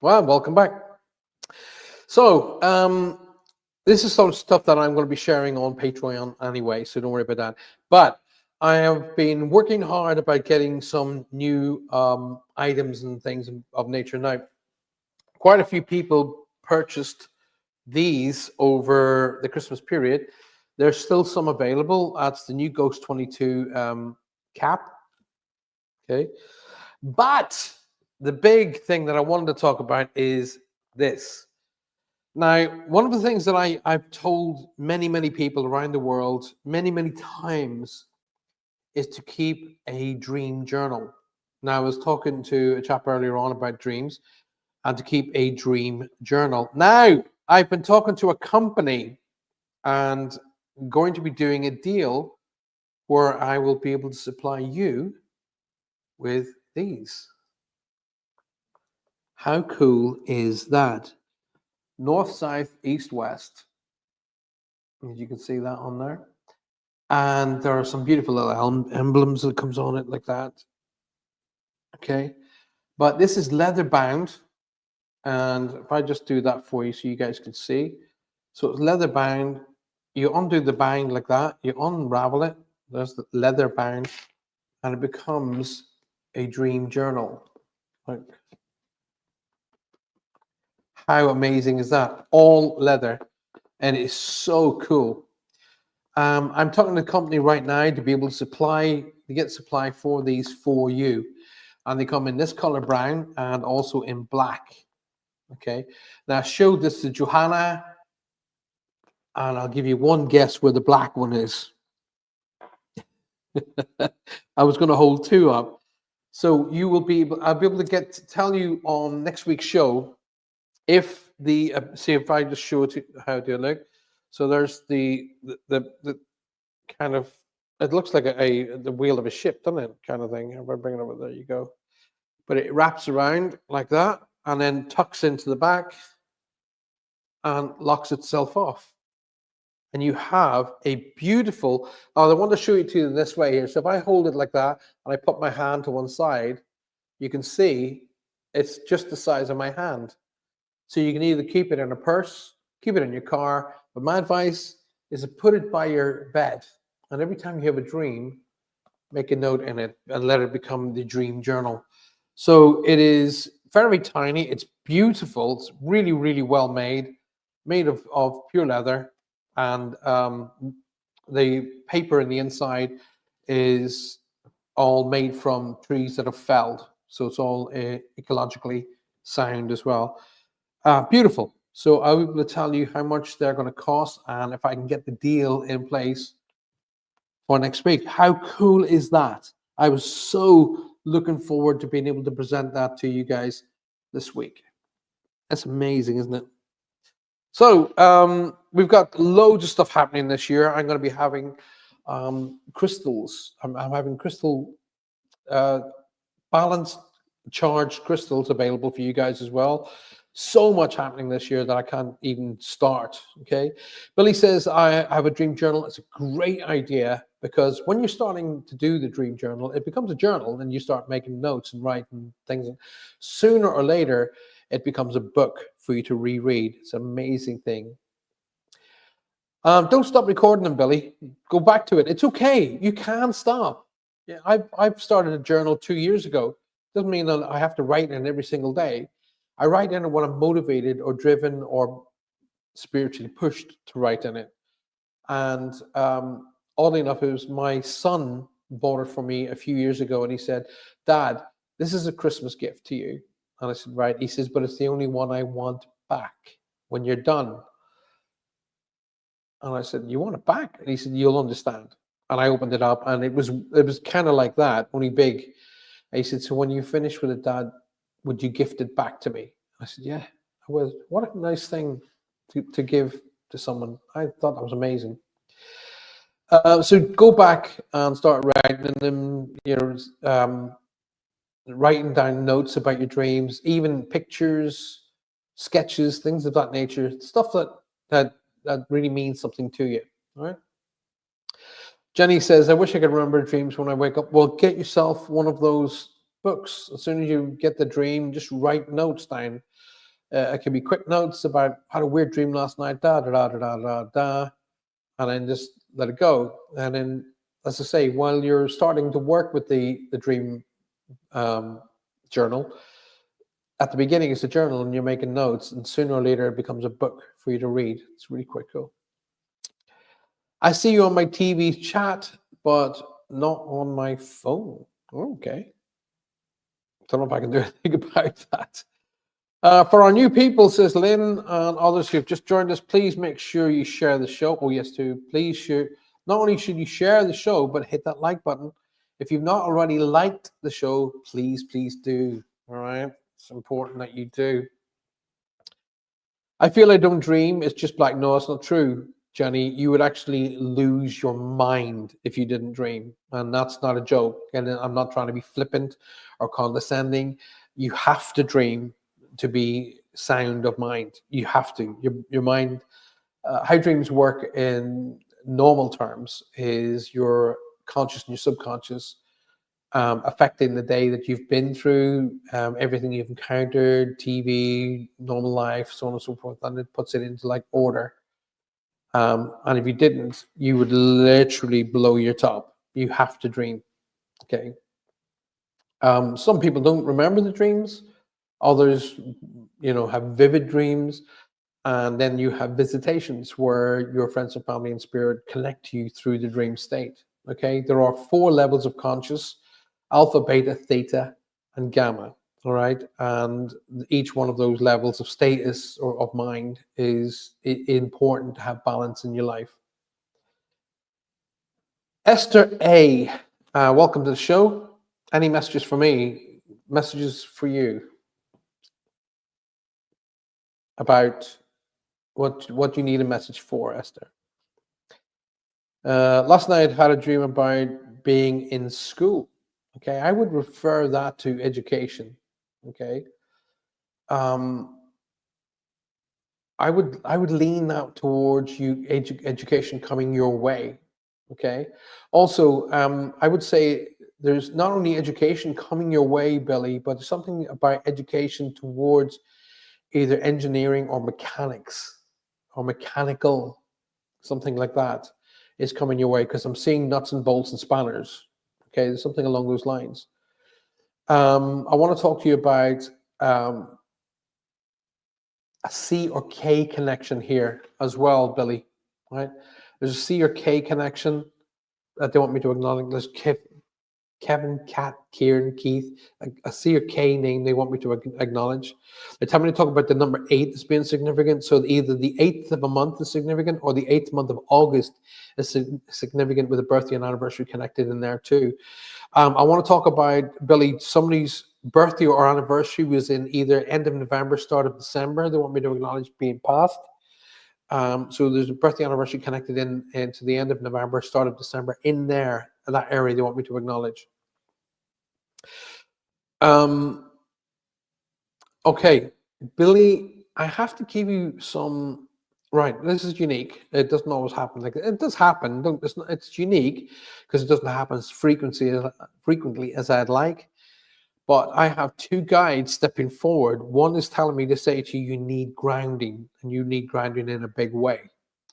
Well, welcome back. So, this is some stuff that I'm going to be sharing on Patreon anyway, so don't worry about that. But I have been working hard about getting some new items and things of nature. Now, quite a few people purchased these over the Christmas period. There's still some available. That's the new Ghost 22 cap. Okay. But the big thing that I wanted to talk about is this. Now, one of the things that I've told many, many people around the world many, many times is to keep a dream journal. Now, I was talking to a chap earlier on about dreams and to keep a dream journal. Now, I've been talking to a company and going to be doing a deal where I will be able to supply you with these. How cool is that? North, south, east, west. As you can see that on there. And there are some beautiful little emblems that comes on it like that. Okay. But this is leather bound. And if I just do that for you so you guys can see. So it's leather bound. You undo the bind like that. You unravel it. There's the leather bound. And it becomes a dream journal. Like, how amazing is that? All leather. And it's so cool. I'm talking to the company right now to be able to get supply for these for you. and they come in this color brown and also in black. Okay, now I showed this to Johanna, and I'll give you one guess where the black one is. I was going to hold two up, so you will be able. I'll be able to get to tell you on next week's show if the see if I just show it to how do you look. So there's the kind of, it looks like the wheel of a ship, doesn't it? Kind of thing. If I bring it over, there you go. But it wraps around like that and then tucks into the back and locks itself off. And you have a beautiful, I want to show it to you this way here. So if I hold it like that and I put my hand to one side, you can see it's just the size of my hand. So you can either keep it in a purse, keep it in your car, but my advice is to put it by your bed. And every time you have a dream, make a note in it and let it become the dream journal. So it is very tiny. It's beautiful. It's really, really well made of pure leather. And the paper in the inside is all made from trees that have felled. So it's all ecologically sound as well. Beautiful. So I will tell you how much they're going to cost and if I can get the deal in place for next week. How cool is that? I was so looking forward to being able to present that to you guys this week. That's amazing, isn't it? So we've got loads of stuff happening this year. I'm going to be having crystals. I'm having crystal balanced charged crystals available for you guys as well. So much happening this year that I can't even start. Okay, Billy says I have a dream journal. It's a great idea because when you're starting to do the dream journal, it becomes a journal and you start making notes and writing things. Sooner or later, it becomes a book for you to reread. It's an amazing thing. Don't stop recording them, Billy. Go back to it. It's okay. You can stop. Yeah, I've started a journal 2 years ago. Doesn't mean that I have to write in it every single day. I write in it when I'm motivated or driven or spiritually pushed to write in it. And oddly enough, it was my son bought it for me a few years ago, and he said, "Dad, this is a Christmas gift to you." And I said, "Right." He says, "But it's the only one I want back when you're done." And I said, "You want it back?" And he said, "You'll understand." And I opened it up, and it was kind of like that, only big. And he said, "So when you finish with it, Dad, would you gift it back to me?" I said, "Yeah, I will." What a nice thing to give to someone. I thought that was amazing. So go back and start writing them, writing down notes about your dreams, even pictures, sketches, things of that nature, stuff that really means something to you. All right. Jenny says, "I wish I could remember dreams when I wake up." Well, get yourself one of those books. As soon as you get the dream, just write notes down. It can be quick notes about had a weird dream last night, da da da da da da da, and then just let it go. And then, as I say, while you're starting to work with the dream journal, at the beginning it's a journal and you're making notes, and sooner or later it becomes a book for you to read. It's really quite cool. I see you on my TV chat, but not on my phone. Okay. Don't know if I can do anything about that. For our new people, says Lynn, and others who've just joined us, please make sure you share the show. Oh, yes, too. Please share. Not only should you share the show, but hit that like button. If you've not already liked the show, please do. All right. It's important that you do. I feel I don't dream. It's just like, no, it's not true, Jenny. You would actually lose your mind if you didn't dream. And that's not a joke. And I'm not trying to be flippant or condescending. You have to dream to be sound of mind. You have to. Your mind, how dreams work in normal terms is your conscious and your subconscious affecting the day that you've been through, everything you've encountered, TV, normal life, so on and so forth, and it puts it into like order. And if you didn't, you would literally blow your top. You have to dream. Okay. Some people don't remember the dreams. Others, have vivid dreams. And then you have visitations where your friends and family and spirit connect you through the dream state. Okay. There are 4 levels of conscious: alpha, beta, theta. and gamma. All right, and each one of those levels of status or of mind is important to have balance in your life. Esther A, welcome to the show. Any messages for me? Messages for you about what you need a message for, Esther? Last night I had a dream about being in school. Okay, I would refer that to education. Okay, um, I would lean that towards you education coming your way. Okay, also I would say there's not only education coming your way, Billy, but there's something about education towards either engineering or mechanics or mechanical, something like that is coming your way, because I'm seeing nuts and bolts and spanners. Okay, there's something along those lines. I want to talk to you about um, a C or K connection here as well, Billy. Right? There's a C or K connection that they want me to acknowledge. There's Kevin, Kat, Kieran, Keith, a C or K name they want me to acknowledge. They tell me to talk about the number 8 as being significant. So either the 8th of a month is significant, or the 8th month of August is significant, with a birthday and anniversary connected in there too. I want to talk about, Billy, somebody's birthday or anniversary was in either end of November, start of December. They want me to acknowledge being past. So there's a birthday anniversary connected into the end of November, start of December, in there, in that area they want me to acknowledge. Okay, Billy, I have to give you some. Right, this is unique. It doesn't always happen like that. It does happen. It's unique because it doesn't happen as frequently as I'd like. But I have two guides stepping forward. One is telling me to say to you, you need grounding, and you need grounding in a big way.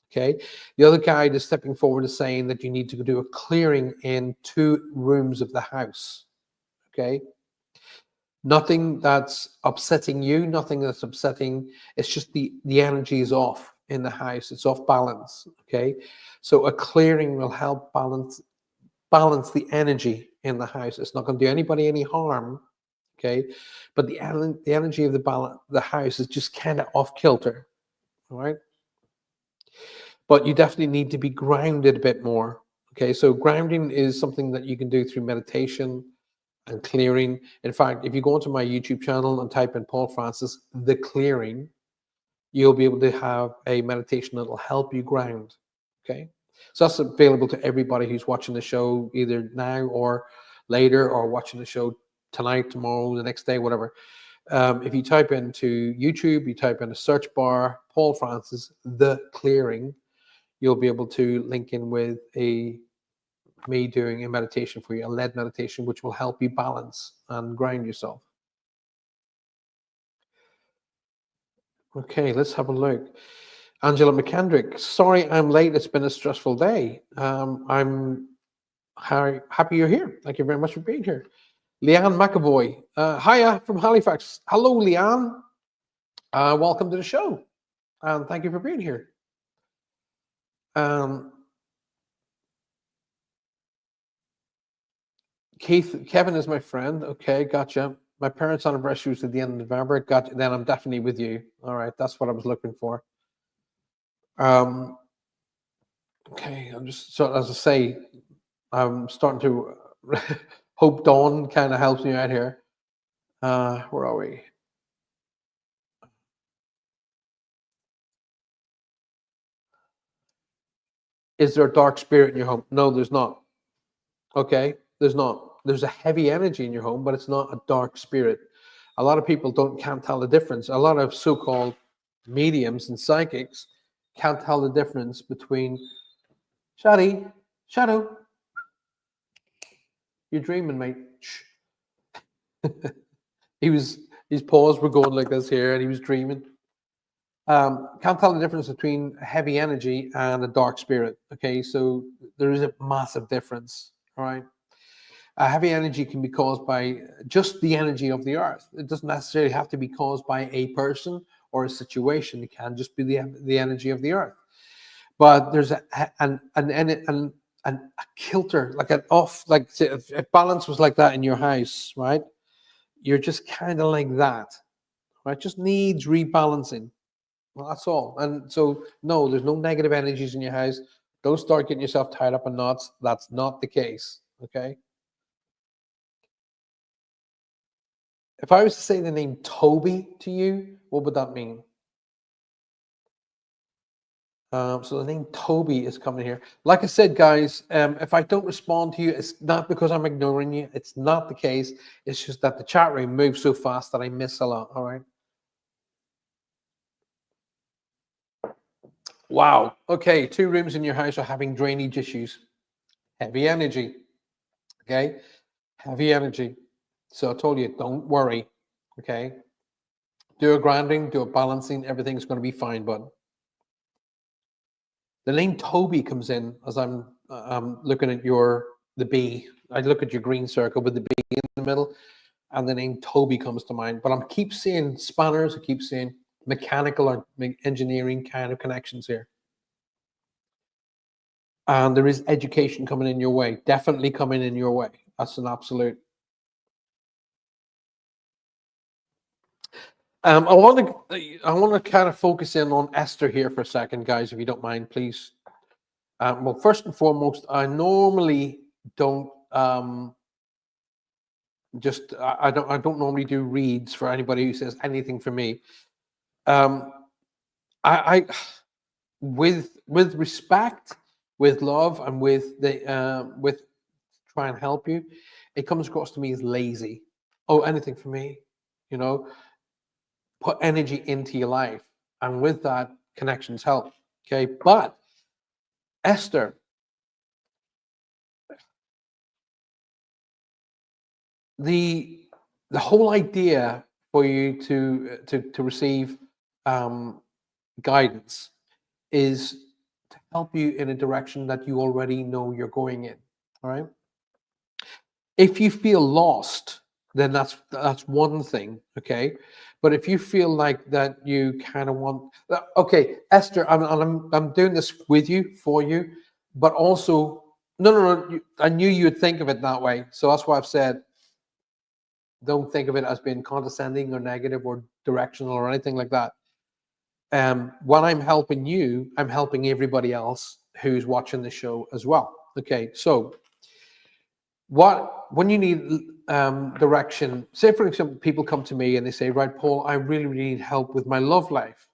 Okay. The other guide is stepping forward and saying that you need to do a clearing in 2 rooms of the house. Okay. Nothing that's upsetting you, nothing that's upsetting. It's just the energy is off in the house. It's off balance. Okay. So a clearing will help balance the energy in the house. It's not going to do anybody any harm. Okay, but the energy of the house is just kind of off kilter. All right, but you definitely need to be grounded a bit more. Okay, so grounding is something that you can do through meditation and clearing. In fact, if you go onto my YouTube channel and type in Paul Francis the clearing, you'll be able to have a meditation that will help you ground. Okay, so that's available to everybody who's watching the show either now or later, or watching the show tonight, tomorrow, the next day, whatever. If you type into YouTube, you type in a search bar, Paul Francis, The Clearing, you'll be able to link in with me doing a meditation for you, a lead meditation, which will help you balance and ground yourself. Okay, let's have a look. Angela McKendrick, sorry I'm late. It's been a stressful day. I'm happy you're here. Thank you very much for being here. Leanne McAvoy, hiya from Halifax. Hello, Leanne. Welcome to the show. And thank you for being here. Kevin is my friend. Okay, gotcha. My parents' anniversary was at the end of November. Gotcha. Then I'm definitely with you. All right, that's what I was looking for. Okay, I'm just, so as I say, I'm starting to hope Dawn kind of helps me out here. Where are we? Is there a dark spirit in your home? No, there's not. Okay, there's not. There's a heavy energy in your home, but it's not a dark spirit. A lot of people can't tell the difference. A lot of so-called mediums and psychics can't tell the difference between Shadow, you're dreaming, mate. His paws were going like this here, and he was dreaming. Can't tell the difference between heavy energy and a dark spirit. Okay, so there is a massive difference. All right. Heavy energy can be caused by just the energy of the earth. It doesn't necessarily have to be caused by a person or a situation. It can just be the energy of the earth. But there's a kilter, like an off, like if balance was like that in your house, right? you're just kind of like that, right? Just needs rebalancing. Well, that's all. And so, no, there's no negative energies in your house. Don't start getting yourself tied up in knots. That's not the case. Okay. If I was to say the name Toby to you, what would that mean? So the name Toby is coming here. Like I said, guys, if I don't respond to you, it's not because I'm ignoring you. It's not the case. It's just that the chat room moves so fast that I miss a lot. All right. Wow. Okay. 2 rooms in your house are having drainage issues. Heavy energy. Okay. Heavy energy. So I told you, don't worry. Okay. Do a grounding, do a balancing. Everything's going to be fine, bud. The name Toby comes in as I'm looking at the B. I look at your green circle with the B in the middle, and the name Toby comes to mind. But I keep seeing spanners. I keep seeing mechanical or engineering kind of connections here. And there is education coming in your way. Definitely coming in your way. That's an absolute. I want to kind of focus in on Esther here for a second, guys, if you don't mind, please. Well, first and foremost, I normally don't I don't normally do reads for anybody who says anything for me. I with respect, with love, and with try and help you, it comes across to me as lazy. Oh, anything for me, you know. Put energy into your life, and with that, connections help. Okay, but Esther, the whole idea for you to receive guidance is to help you in a direction that you already know you're going in. All right. If you feel lost, then that's one thing. Okay. But if you feel like that you kind of want, okay, Esther, I'm doing this with you, for you, but also, no, I knew you would think of it that way. So that's why I've said, don't think of it as being condescending or negative or directional or anything like that. When I'm helping you, I'm helping everybody else who's watching the show as well. Okay, so when you need direction, say for example, people come to me and they say, right, Paul, I really, really need help with my love life.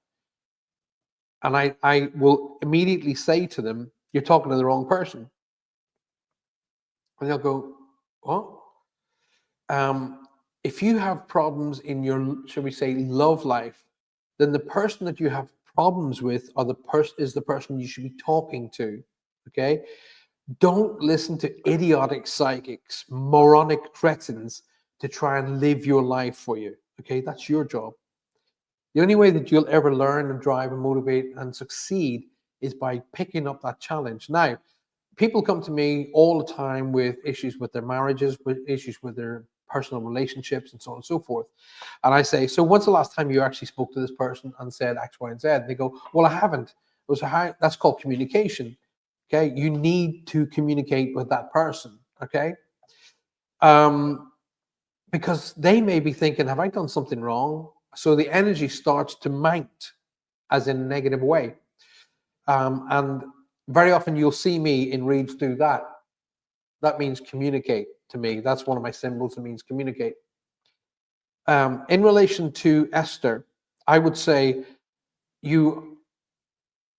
And I will immediately say to them, you're talking to the wrong person. And they'll go, what? If you have problems in your, shall we say, love life, then the person that you have problems with is the person you should be talking to. Okay? Don't listen to idiotic psychics, moronic cretins to try and live your life for you. Okay? That's your job. The only way that you'll ever learn and drive and motivate and succeed is by picking up that challenge. Now, people come to me all the time with issues with their marriages, with issues with their personal relationships, and so on and so forth. And I say, so when's the last time you actually spoke to this person and said X, Y, and Z? And they go, well, I haven't. That's called communication. Okay, you need to communicate with that person. Okay, because they may be thinking, have I done something wrong? So the energy starts to mount, as in a negative way. And very often you'll see me in reads do that. That means communicate to me. That's one of my symbols. It means communicate. In relation to Esther, I would say you're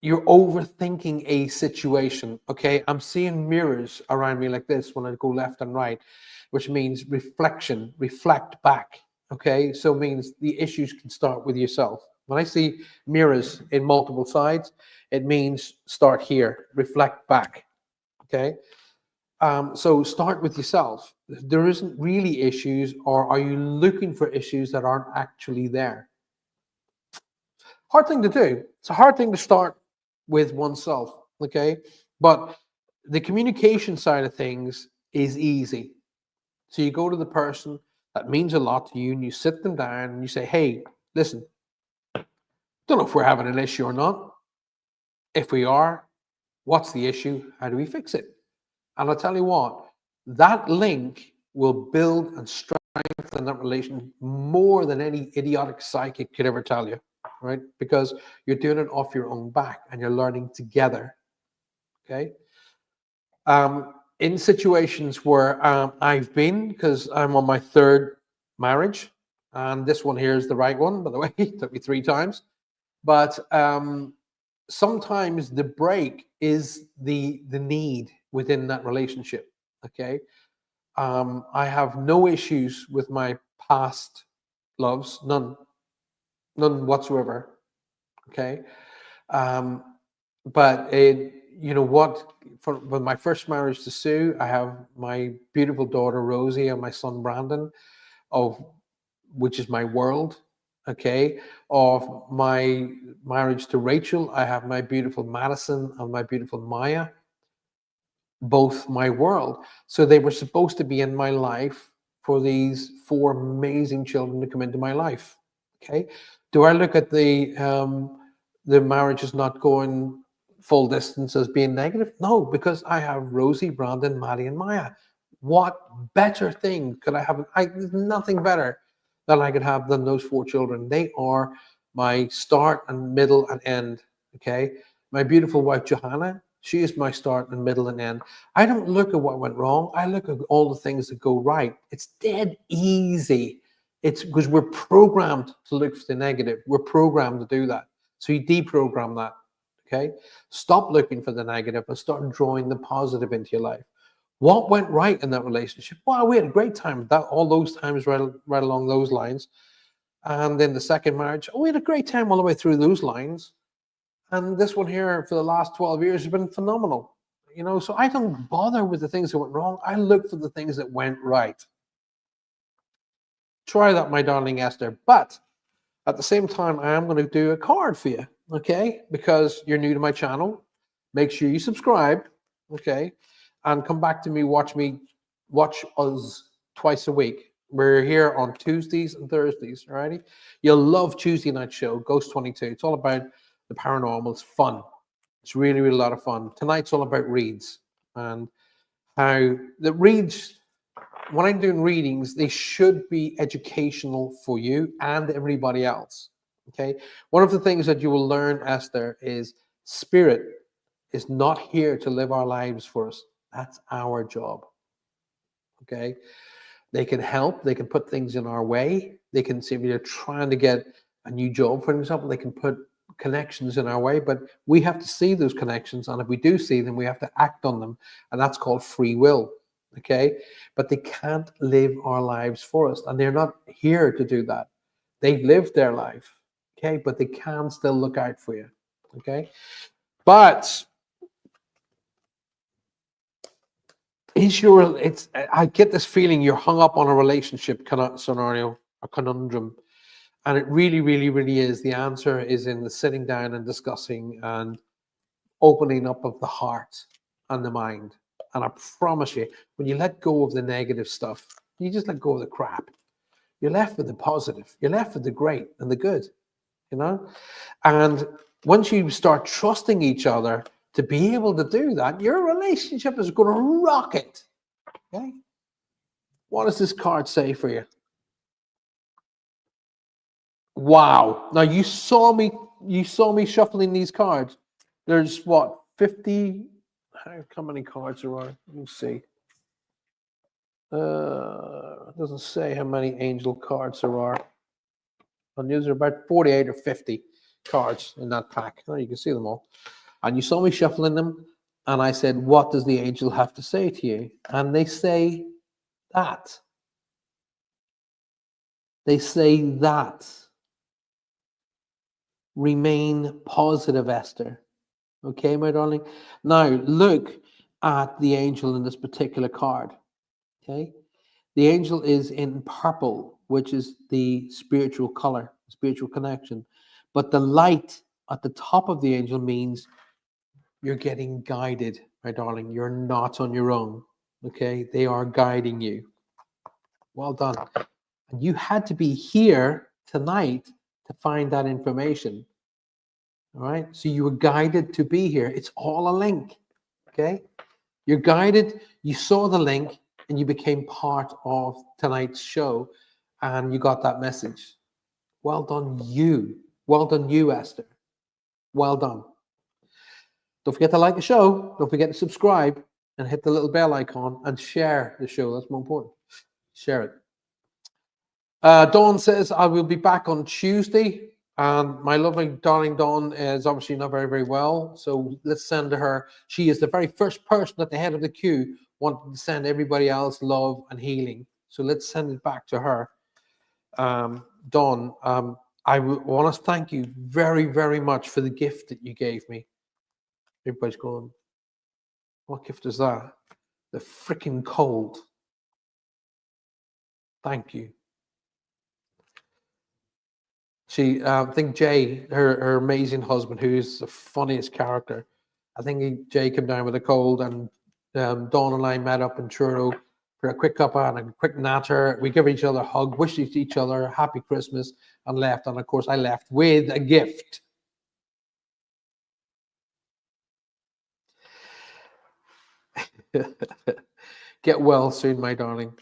overthinking a situation. Okay, I'm seeing mirrors around me like this when I go left and right, which means reflection, reflect back. Okay, so it means the issues can start with yourself. When I see mirrors in multiple sides, it means start here, reflect back. Okay, so start with yourself. There isn't really issues, or are you looking for issues that aren't actually there? Hard thing to do. It's a hard thing to start with oneself. Okay, but the communication side of things is easy. So you go to the person that means a lot to you, and you sit them down and you say, "Hey, listen, don't know if we're having an issue or not. If we are, what's the issue? How do we fix it?" And I'll tell you what, that link will build and strengthen strengthen that relation more than any idiotic psychic could ever tell you, right? Because you're doing it off your own back and you're learning together. Okay. In situations where I've been, because I'm on my third marriage, and this one here is the right one, by the way. It took me 3 times. But sometimes the break is the need within that relationship. Okay. I have no issues with my past loves, none whatsoever. Okay. Um, but you know what? For my first marriage to Sue, I have my beautiful daughter Rosie and my son Brandon, of which is my world. Okay. Of my marriage to Rachel, I have my beautiful Madison and my beautiful Maya, both my world. So they were supposed to be in my life for these 4 amazing children to come into my life. Okay. Do I look at the marriage is not going full distance as being negative? No, because I have Rosie, Brandon, Maddie, and Maya. What better thing could I have? There's nothing better than I could have than those 4 children. They are my start and middle and end. Okay. My beautiful wife, Johanna, she is my start and middle and end. I don't look at what went wrong. I look at all the things that go right. It's dead easy. It's because we're programmed to look for the negative. We're programmed to do that. So you deprogram that. Okay. Stop looking for the negative and start drawing the positive into your life. What went right in that relationship? Well, we had a great time. That all those times right along those lines. And then the second marriage, we had a great time all the way through those lines. And this one here for the last 12 years has been phenomenal. You know, so I don't bother with the things that went wrong. I look for the things that went right. Try that, my darling Esther. But at the same time, I am going to do a card for you, okay? Because you're new to my channel. Make sure you subscribe, okay? And come back to me, watch us twice a week. We're here on Tuesdays and Thursdays, alrighty? You'll love Tuesday night show, Ghost 22. It's all about the paranormal. It's fun. It's really, really a lot of fun. Tonight's all about reads and how the reads, when I'm doing readings, they should be educational for you and everybody else. Okay. One of the things that you will learn, Esther, is spirit is not here to live our lives for us. That's our job. Okay. They can help. They can put things in our way. They can say we are trying to get a new job, for example. They can put connections in our way, but we have to see those connections. And if we do see them, we have to act on them. And that's called free will. Okay. But they can't live our lives for us. And they're not here to do that. They've lived their life. Okay. But they can still look out for you. Okay. But I get this feeling you're hung up on a relationship scenario, a conundrum. And it really, really, really is. The answer is in the sitting down and discussing and opening up of the heart and the mind. And I promise you, when you let go of the negative stuff, you just let go of the crap. You're left with the positive. You're left with the great and the good, you know? And once you start trusting each other to be able to do that, your relationship is going to rocket. Okay? What does this card say for you? Wow. Now you saw me shuffling these cards. There's what, 50? How many cards there are? Let me see. It doesn't say how many angel cards there are. And these are about 48 or 50 cards in that pack. Oh, you can see them all. And you saw me shuffling them, and I said, what does the angel have to say to you? And they say that. They say that. Remain positive, Esther. Okay, my darling. Now, look at the angel in this particular card. Okay. The angel is in purple, which is the spiritual color, spiritual connection. But the light at the top of the angel means you're getting guided, my darling. You're not on your own. Okay. They are guiding you. Well done. And you had to be here tonight to find that information. All right. So you were guided to be here. It's all a link. Okay. You're guided. You saw the link. and you became part of tonight's show and you got that message. Well done, you. Well done, you, Esther. Well done. Don't forget to like the show. Don't forget to subscribe and hit the little bell icon and share the show. That's more important. Share it. Dawn says, I will be back on Tuesday. And my lovely darling Dawn is obviously not very, very well. So let's send to her. She is the very first person at the head of the queue wanting to send everybody else love and healing. So let's send it back to her. Dawn, I want to thank you very, very much for the gift that you gave me. Everybody's going, what gift is that? The freaking cold. Thank you. I think Jay, her amazing husband, who's the funniest character, I think Jay came down with a cold, and Dawn and I met up in Truro for a quick cuppa and a quick natter. We give each other a hug, wished each other a happy Christmas, and left. And of course, I left with a gift. Get well soon, my darling.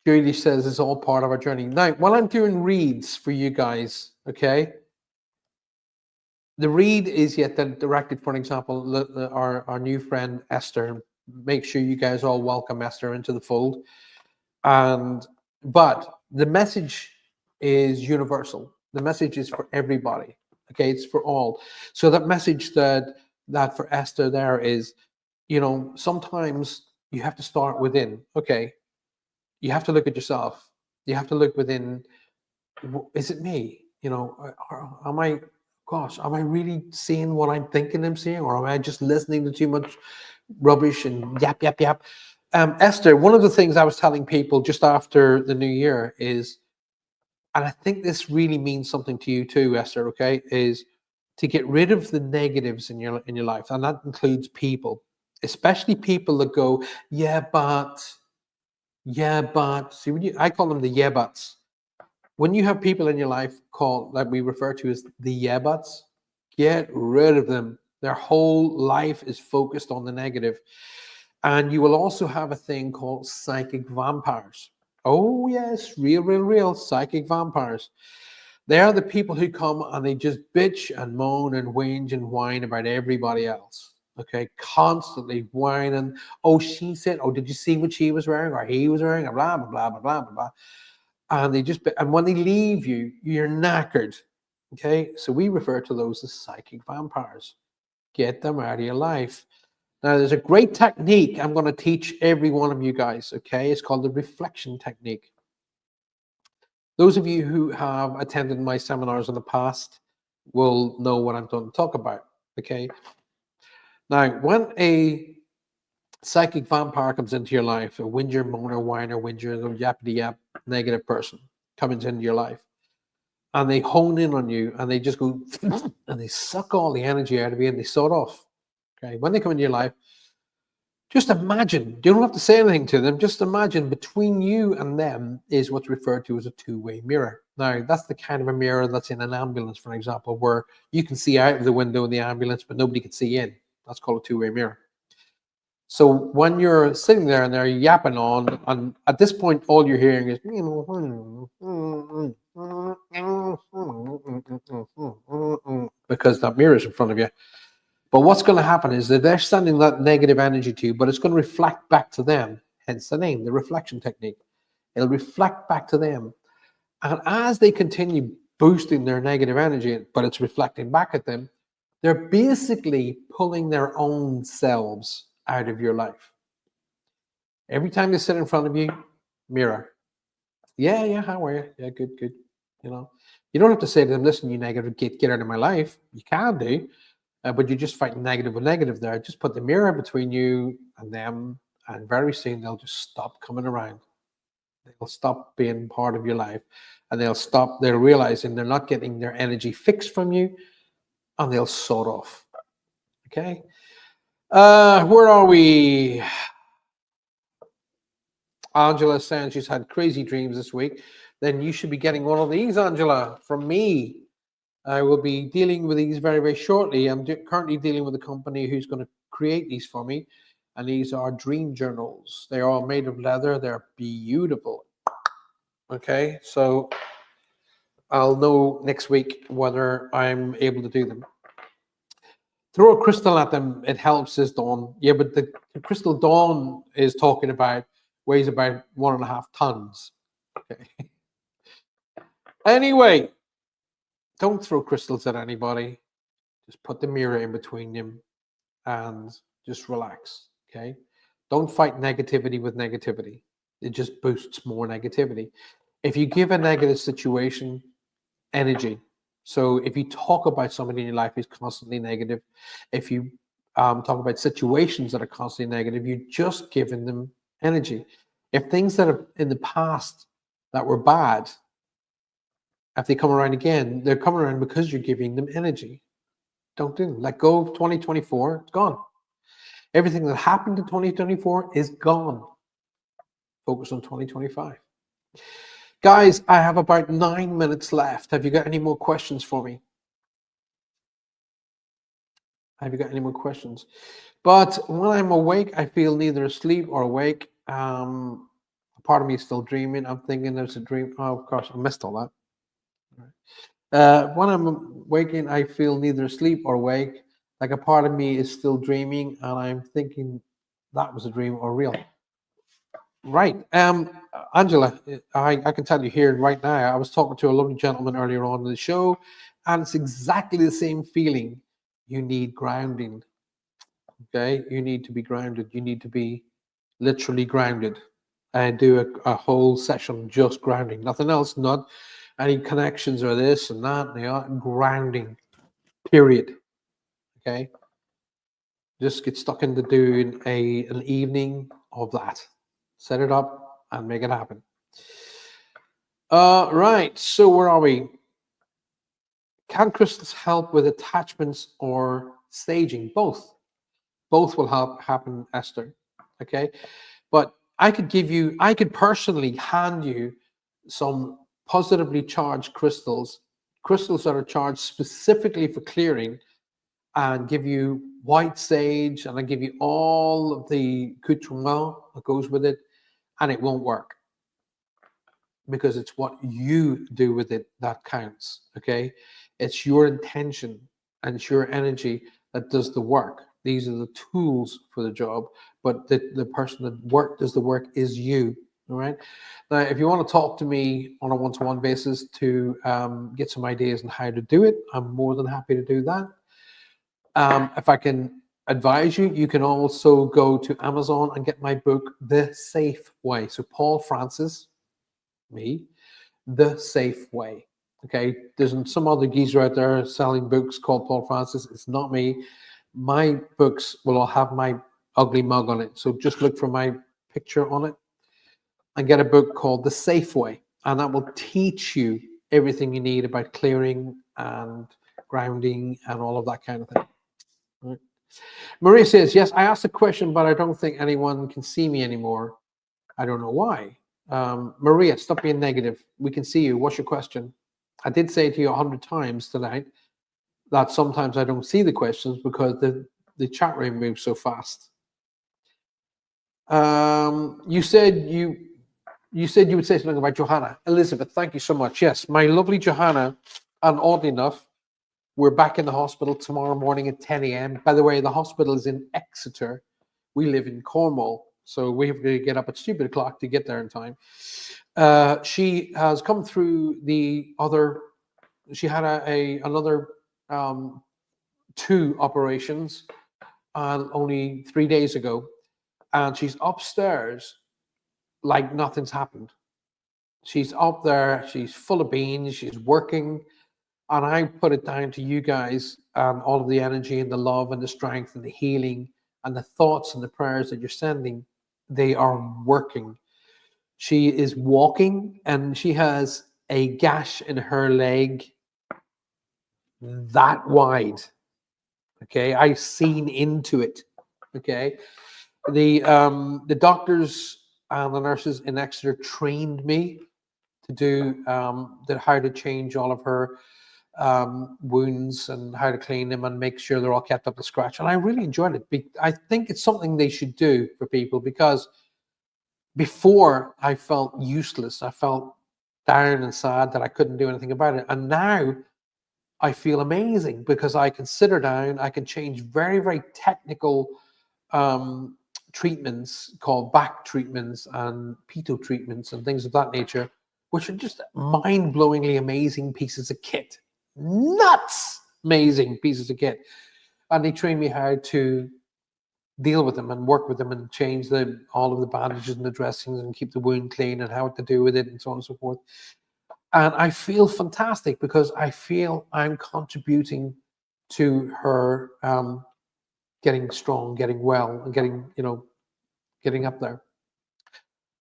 Julie says it's all part of our journey. Now, while I'm doing reads for you guys, okay, the read is yet directed, for example, our new friend Esther. Make sure you guys all welcome Esther into the fold. But the message is universal. The message is for everybody. Okay, it's for all. So that message that for Esther there is, sometimes you have to start within. Okay, you have to look at yourself. You have to look within. Is it me? Am I really seeing what I'm thinking I'm seeing, or am I just listening to too much rubbish and yap, yap, yap? Esther, one of the things I was telling people just after the new year is, and I think this really means something to you too, Esther, okay, is to get rid of the negatives in your life. And that includes people, especially people that go, yeah, but, see, I call them the yeah, buts. When you have people in your life that we refer to as the yeah, buts, get rid of them. Their whole life is focused on the negative. And you will also have a thing called psychic vampires. Oh, yes, real psychic vampires. They are the people who come and they just bitch and moan and whinge and whine about everybody else. Okay, constantly whining. Oh, she said, oh, did you see what she was wearing or he was wearing? Or blah, blah, blah, blah, blah, blah, blah. And when they leave you, you're knackered. Okay, so we refer to those as psychic vampires. Get them out of your life. Now, there's a great technique I'm going to teach every one of you guys, okay? It's called the reflection technique. Those of you who have attended my seminars in the past will know what I'm going to talk about, okay? Now, when a psychic vampire comes into your life, a whinger, moaner, whiner, whinger, yappity yap, negative person comes into your life, and they hone in on you, and they just go, and they suck all the energy out of you, and they sort off. Okay, when they come into your life, just imagine, you don't have to say anything to them, just imagine between you and them is what's referred to as a two-way mirror. Now, that's the kind of a mirror that's in an ambulance, for example, where you can see out of the window in the ambulance, but nobody can see in. That's called a two-way mirror. So when you're sitting there and they're yapping on, and at this point, all you're hearing is, because that mirror is in front of you. But what's going to happen is that they're sending that negative energy to you, but it's going to reflect back to them. Hence the name, the reflection technique. It'll reflect back to them. And as they continue boosting their negative energy, but it's reflecting back at them, they're basically pulling their own selves out of your life. Every time they sit in front of you, mirror. Yeah, how are you? Yeah, good. You don't have to say to them, listen, you negative, get out of my life. You can do. But you're just fighting negative with negative there. Just put the mirror between you and them, and very soon they'll just stop coming around. They'll stop being part of your life, and they're realizing they're not getting their energy fixed from you, and they'll sort off. Okay? Where are we? Angela saying she's had crazy dreams this week. Then you should be getting one of these, Angela, from me. I will be dealing with these very, very shortly. I'm currently dealing with a company who's going to create these for me. And these are dream journals. They are all made of leather. They're beautiful. Okay, so I'll know next week whether I'm able to do them. Throw a crystal at them, it helps, says Dawn. Yeah, but the crystal Dawn is talking about weighs about 1.5 tons. Okay. Anyway, don't throw crystals at anybody. Just put the mirror in between them and just relax. Okay. Don't fight negativity with negativity. It just boosts more negativity. If you give a negative situation energy, so if you talk about somebody in your life who's constantly negative, if you talk about situations that are constantly negative, you're just giving them energy. If things that are in the past that were bad, if they come around again, they're coming around because you're giving them energy. Don't do them. Let go of 2024. It's gone. Everything that happened in 2024 is gone. Focus on 2025. Guys, I have about 9 minutes left. Have you got any more questions for me? Have you got any more questions? But when I'm awake, I feel neither asleep or awake. Part of me is still dreaming. I'm thinking there's a dream. Oh, gosh, I missed all that. When I'm waking, I feel neither asleep or awake. Like a part of me is still dreaming, and I'm thinking that was a dream or real. Right. Angela, I can tell you here right now, I was talking to a lovely gentleman earlier on in the show, and it's exactly the same feeling. You need grounding. Okay. You need to be grounded. You need to be literally grounded and do a whole session just grounding. Nothing else, not any connections or this and that. They are grounding, period. Okay. Just get stuck into doing an evening of that. Set it up and make it happen. Right. So where are we? Can crystals help with attachments or staging? Both. Both will help happen, Esther. Okay. But I could personally hand you some positively charged crystals that are charged specifically for clearing, and give you white sage, and I give you all of the accoutrement that goes with it, and it won't work, because it's what you do with it that counts. Okay, it's your intention and it's your energy that does the work. These are the tools for the job, but the person that does the work is you. All right. Now, if you want to talk to me on a one-to-one basis to get some ideas on how to do it, I'm more than happy to do that. If I can advise you, you can also go to Amazon and get my book, The Safe Way. So Paul Francis, me, The Safe Way. Okay, there's some other geezer out there selling books called Paul Francis. It's not me. My books will all have my ugly mug on it. So just look for my picture on it and get a book called The Safe Way. And that will teach you everything you need about clearing and grounding and all of that kind of thing. Right. Maria says, yes, I asked a question, but I don't think anyone can see me anymore. I don't know why. Maria, stop being negative. We can see you. What's your question? I did say to you 100 times tonight that sometimes I don't see the questions because the chat room moves so fast. You said you would say something about Johanna. Elizabeth, thank you so much. Yes, my lovely Johanna, and oddly enough, we're back in the hospital tomorrow morning at 10 a.m. By the way, the hospital is in Exeter. We live in Cornwall, so we have to get up at stupid o'clock to get there in time. She has come through the other. She had another 2 operations only 3 days ago, and she's upstairs like nothing's happened. She's up there. She's full of beans. She's working. And I put it down to you guys and all of the energy and the love and the strength and the healing and the thoughts and the prayers that you're sending. They are working. She is walking and she has a gash in her leg that wide. Okay, I've seen into it. Okay, the doctors and the nurses in Exeter trained me to do how to change all of her wounds and how to clean them and make sure they're all kept up to scratch. And I really enjoyed it. I think it's something they should do for people, because before I felt useless. I felt down and sad that I couldn't do anything about it. And now I feel amazing because I can sit her down. I can change very, very technical treatments called back treatments and peto treatments and things of that nature, which are just mind-blowingly amazing pieces of kit. Nuts amazing pieces of kit. And they train me how to deal with them and work with them and change all of the bandages and the dressings and keep the wound clean and how to do with it and so on and so forth. And I feel fantastic because I feel I'm contributing to her getting strong, getting well, and getting up there.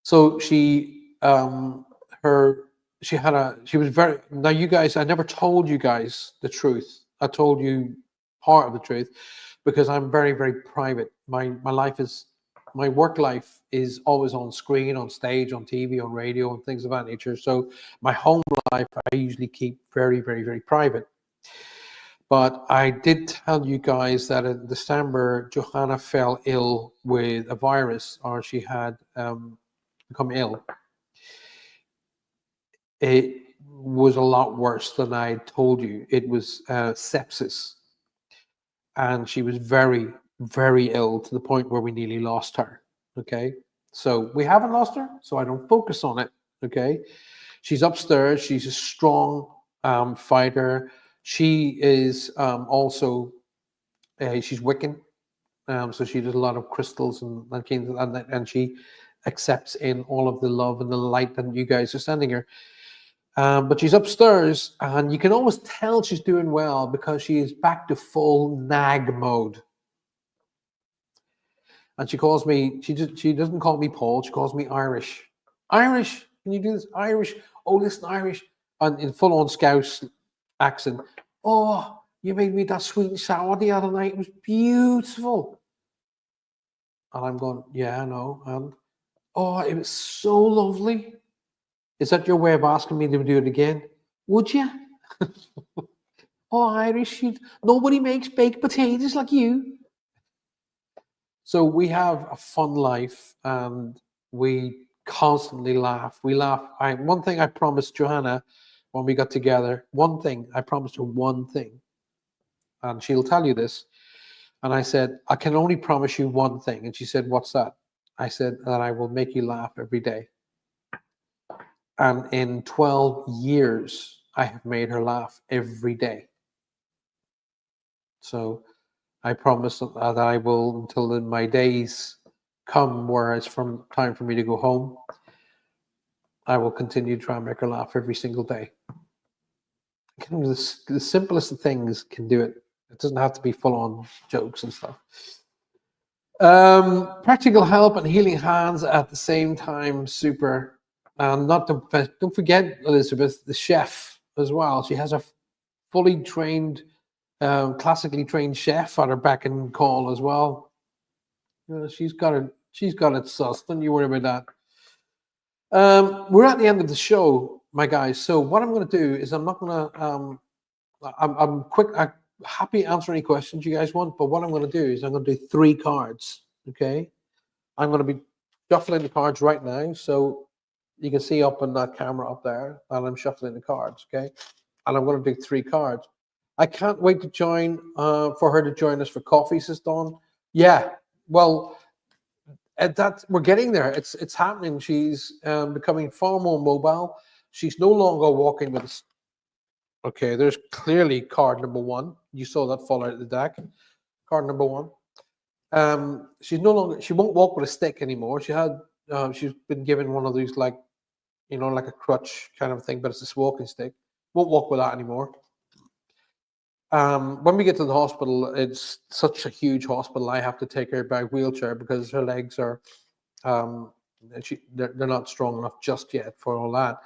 So she was very, now you guys, I never told you guys the truth. I told you part of the truth because I'm very, very private. My work life is always on screen, on stage, on TV, on radio, and things of that nature. So my home life, I usually keep very, very, very private. But I did tell you guys that in December, Johanna fell ill with a virus, or she had become ill. It was a lot worse than I told you. It was sepsis. And she was very, very ill to the point where we nearly lost her. Okay. So we haven't lost her, so I don't focus on it. Okay. She's upstairs. She's a strong fighter. She is also, she's Wiccan. So she does a lot of crystals and she accepts in all of the love and the light that you guys are sending her. But she's upstairs, and you can always tell she's doing well because she is back to full nag mode. And she calls me, she doesn't call me Paul, she calls me Irish. Irish, can you do this? Irish, oh, listen, Irish. And in full-on Scouse accent, oh, you made me that sweet and sour the other night. It was beautiful. And I'm going, yeah, I know. And, oh, it was so lovely. Is that your way of asking me to do it again? Would you? Oh, Irish, nobody makes baked potatoes like you. So we have a fun life and we constantly laugh. We laugh. One thing I promised Johanna when we got together, I promised her one thing. And she'll tell you this. And I said, I can only promise you one thing. And she said, what's that? I said that I will make you laugh every day. And in 12 years, I have made her laugh every day. So I promise that I will, until my days come where it's time for me to go home, I will continue to try and make her laugh every single day. The simplest of things can do it. It doesn't have to be full-on jokes and stuff. Practical help and healing hands at the same time, super. And don't forget, Elizabeth, the chef as well. She has a fully trained, classically trained chef at her beck and call as well. She's got it sussed. Don't you worry about that. We're at the end of the show, my guys. So what I'm going to do is I'm not going to. I'm quick. I'm happy to answer any questions you guys want. But what I'm going to do is I'm going to do 3 cards. Okay. I'm going to be shuffling the cards right now, so you can see up on that camera up there, and I'm shuffling the cards. Okay. And I'm going to do 3 cards. I can't wait to join for her to join us for coffee, says Dawn. Yeah. Well, we're getting there. It's happening. She's becoming far more mobile. She's no longer walking with us. Okay, there's clearly card number 1. You saw that fall out of the deck. Card number 1. She won't walk with a stick anymore. She's been given one of these like a crutch kind of thing, but it's a walking stick. Won't walk with that anymore. When we get to the hospital, it's such a huge hospital. I have to take her by wheelchair because her legs are, they're not strong enough just yet for all that.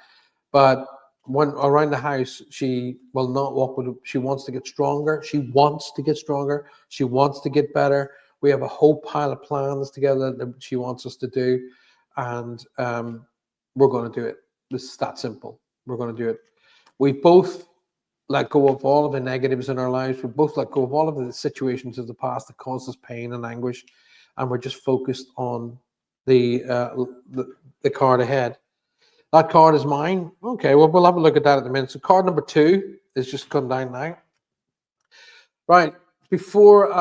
But when around the house, she will not walk with. She wants to get stronger. She wants to get stronger. She wants to get better. We have a whole pile of plans together that she wants us to do, and we're going to do it. This is that simple. We're going to do it. We both let go of all of the negatives in our lives. We both let go of all of the situations of the past that caused us pain and anguish, and we're just focused on the the card ahead. That card is mine. Okay, well, we'll have a look at that at the minute. So card number 2 is just come down now. Right, before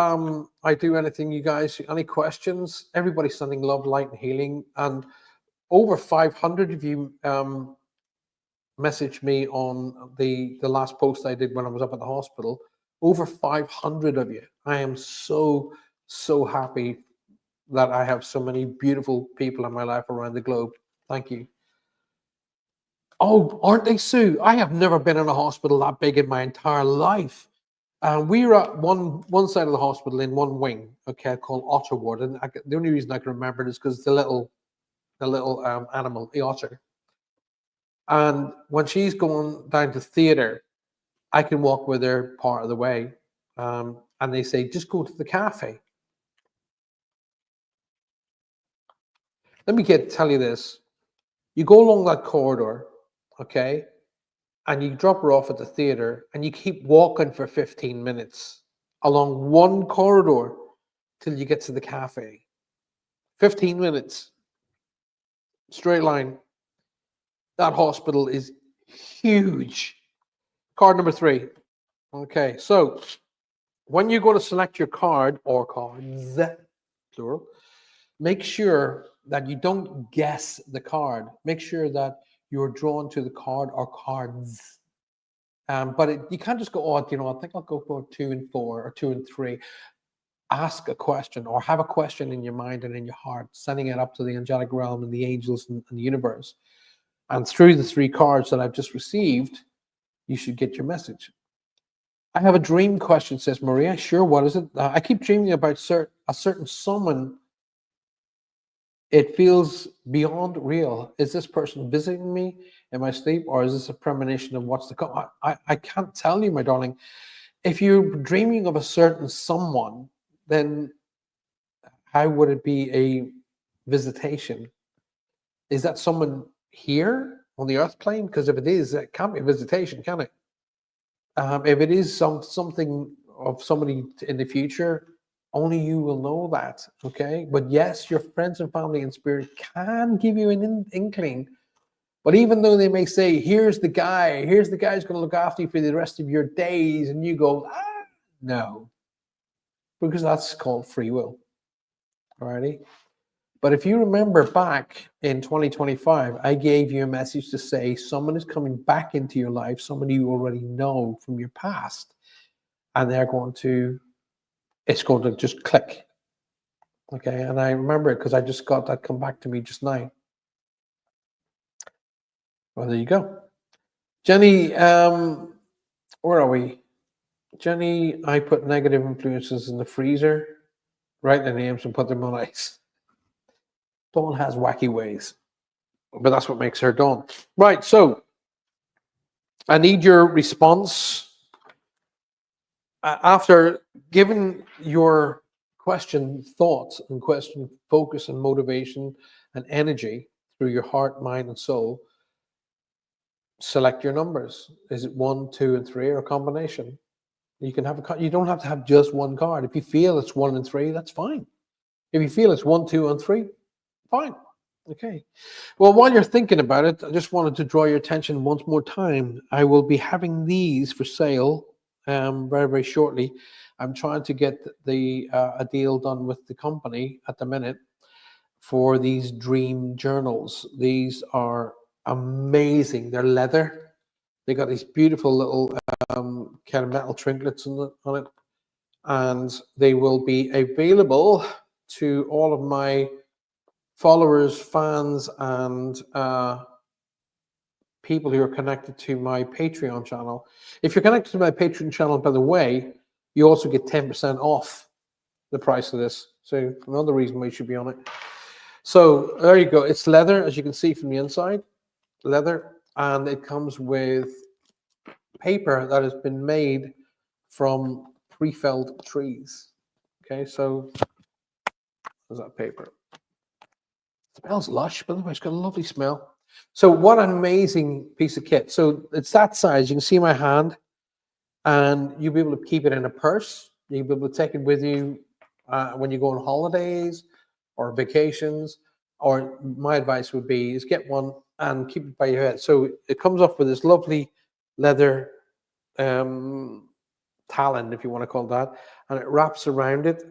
I do anything, you guys, any questions? Everybody's sending love, light, and healing. And over 500 of you messaged me on the last post I did when I was up at the hospital. Over 500 of you. I am so, so happy that I have so many beautiful people in my life around the globe. Thank you. Oh, aren't they, Sue? I have never been in a hospital that big in my entire life. We were at one side of the hospital in one wing, okay, called Otter Ward. And the only reason I can remember it is because the little animal, the otter. And when she's going down to theatre, I can walk with her part of the way. And they say, just go to the cafe. Let me tell you this. You go along that corridor, okay, and you drop her off at the theatre, and you keep walking for 15 minutes along one corridor till you get to the cafe. 15 minutes. Straight line. That hospital is huge. Card number 3. Okay, so when you go to select your card or cards, plural, make sure that you don't guess the card. Make sure that you're drawn to the card or cards. But you can't just go, oh, you know, I think I'll go for 2 and 4 or 2 and 3. Ask a question or have a question in your mind and in your heart, sending it up to the angelic realm and the angels and the universe. And through the 3 cards that I've just received, you should get your message. I have a dream question, says Maria. Sure, what is it? I keep dreaming about a certain someone. It feels beyond real. Is this person visiting me in my sleep, or is this a premonition of what's to come? I can't tell you, my darling. If you're dreaming of a certain someone, then how would it be a visitation? Is that someone here on the earth plane? Because if it is, it can't be a visitation, can it? If it is something of somebody in the future, only you will know that, okay? But yes, your friends and family in spirit can give you an inkling. But even though they may say, here's the guy who's going to look after you for the rest of your days, and you go, no, because that's called free will, alrighty? But if you remember back in 2025, I gave you a message to say someone is coming back into your life, somebody you already know from your past, and it's going to just click. Okay, and I remember it because I just got that come back to me just now. Well, there you go. Jenny, where are we? Jenny, I put negative influences in the freezer, write their names and put them on ice. Dawn has wacky ways, but that's what makes her Dawn. Right, so I need your response. After giving your question thoughts and question focus and motivation and energy through your heart, mind, and soul, select your numbers. Is it 1, 2, and 3, or a combination? You can have you don't have to have just one card. If you feel it's 1 and 3, that's fine. If you feel it's 1, 2, and 3, fine. Okay. Well, while you're thinking about it, I just wanted to draw your attention once more time. I will be having these for sale very, very shortly. I'm trying to get a deal done with the company at the minute for these dream journals. These are amazing. They're leather. They got these beautiful little kind of metal trinkets on it, and they will be available to all of my followers, fans, and people who are connected to my Patreon channel. If you're connected to my Patreon channel, by the way, you also get 10% off the price of this. So another reason why you should be on it. So there you go. It's leather, as you can see from the inside, leather, and it comes with paper that has been made from pre-felled trees. Okay, so there's that paper. It smells lush, by the way. It's got a lovely smell. So what an amazing piece of kit. So it's that size. You can see my hand. and you'll be able to keep it in a purse. You'll be able to take it with you when you go on holidays or vacations. Or my advice would be is get one and keep it by your head. So it comes off with this lovely leather talon, if you want to call it that, and it wraps around it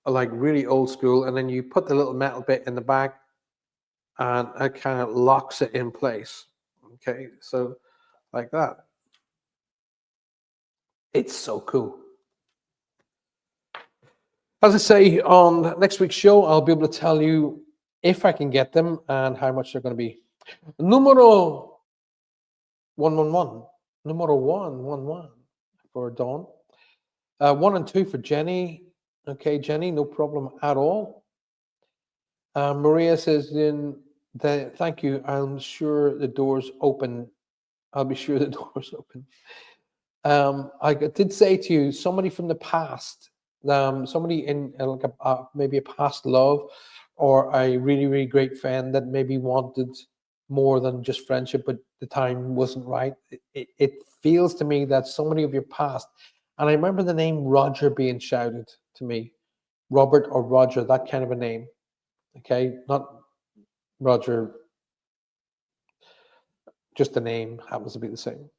like really old school. And then you put the little metal bit in the back, and it kind of locks it in place. Okay, so like that. It's so cool. As I say, on next week's show, I'll be able to tell you if I can get them and how much they're going to be. Numero 111. Numero 111 for Dawn. 1 and 2 for Jenny. Okay, Jenny, no problem at all. Maria says, thank you. I'm sure the door's open. I'll be sure the door's open. I did say to you, somebody from the past, somebody in like maybe a past love or a really, really great friend that maybe wanted more than just friendship, but the time wasn't right. It feels to me that somebody of your past, and I remember the name Roger being shouted to me, Robert or Roger, that kind of a name. Okay, not Roger, just the name happens to be the same.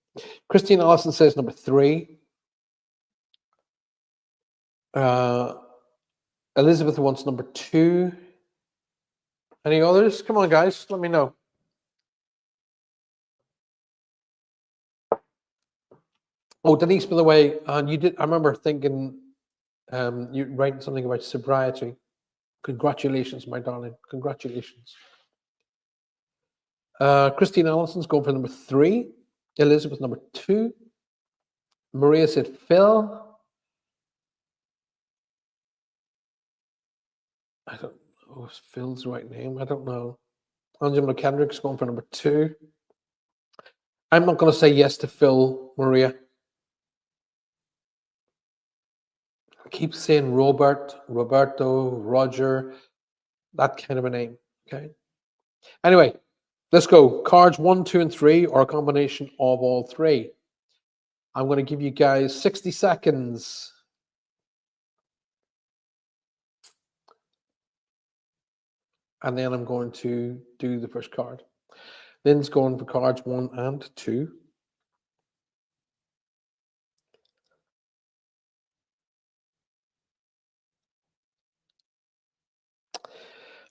Christine Allison says number 3. Elizabeth wants number 2. Any others? Come on, guys, let me know. Oh, Denise, by the way, you did. I remember thinking you writing something about sobriety. Congratulations, my darling. Congratulations. Christine Allison's going for number 3. Elizabeth, number 2. Maria said Phil. I don't know if Phil's the right name. I don't know. Angela McKendrick's going for number 2. I'm not going to say yes to Phil, Maria. I keep saying Robert, Roberto, Roger, that kind of a name. Okay. Anyway, let's go. Cards 1, 2, and 3, or a combination of all 3. I'm going to give you guys 60 seconds. And then I'm going to do the first card. Lynn's going for cards 1 and 2.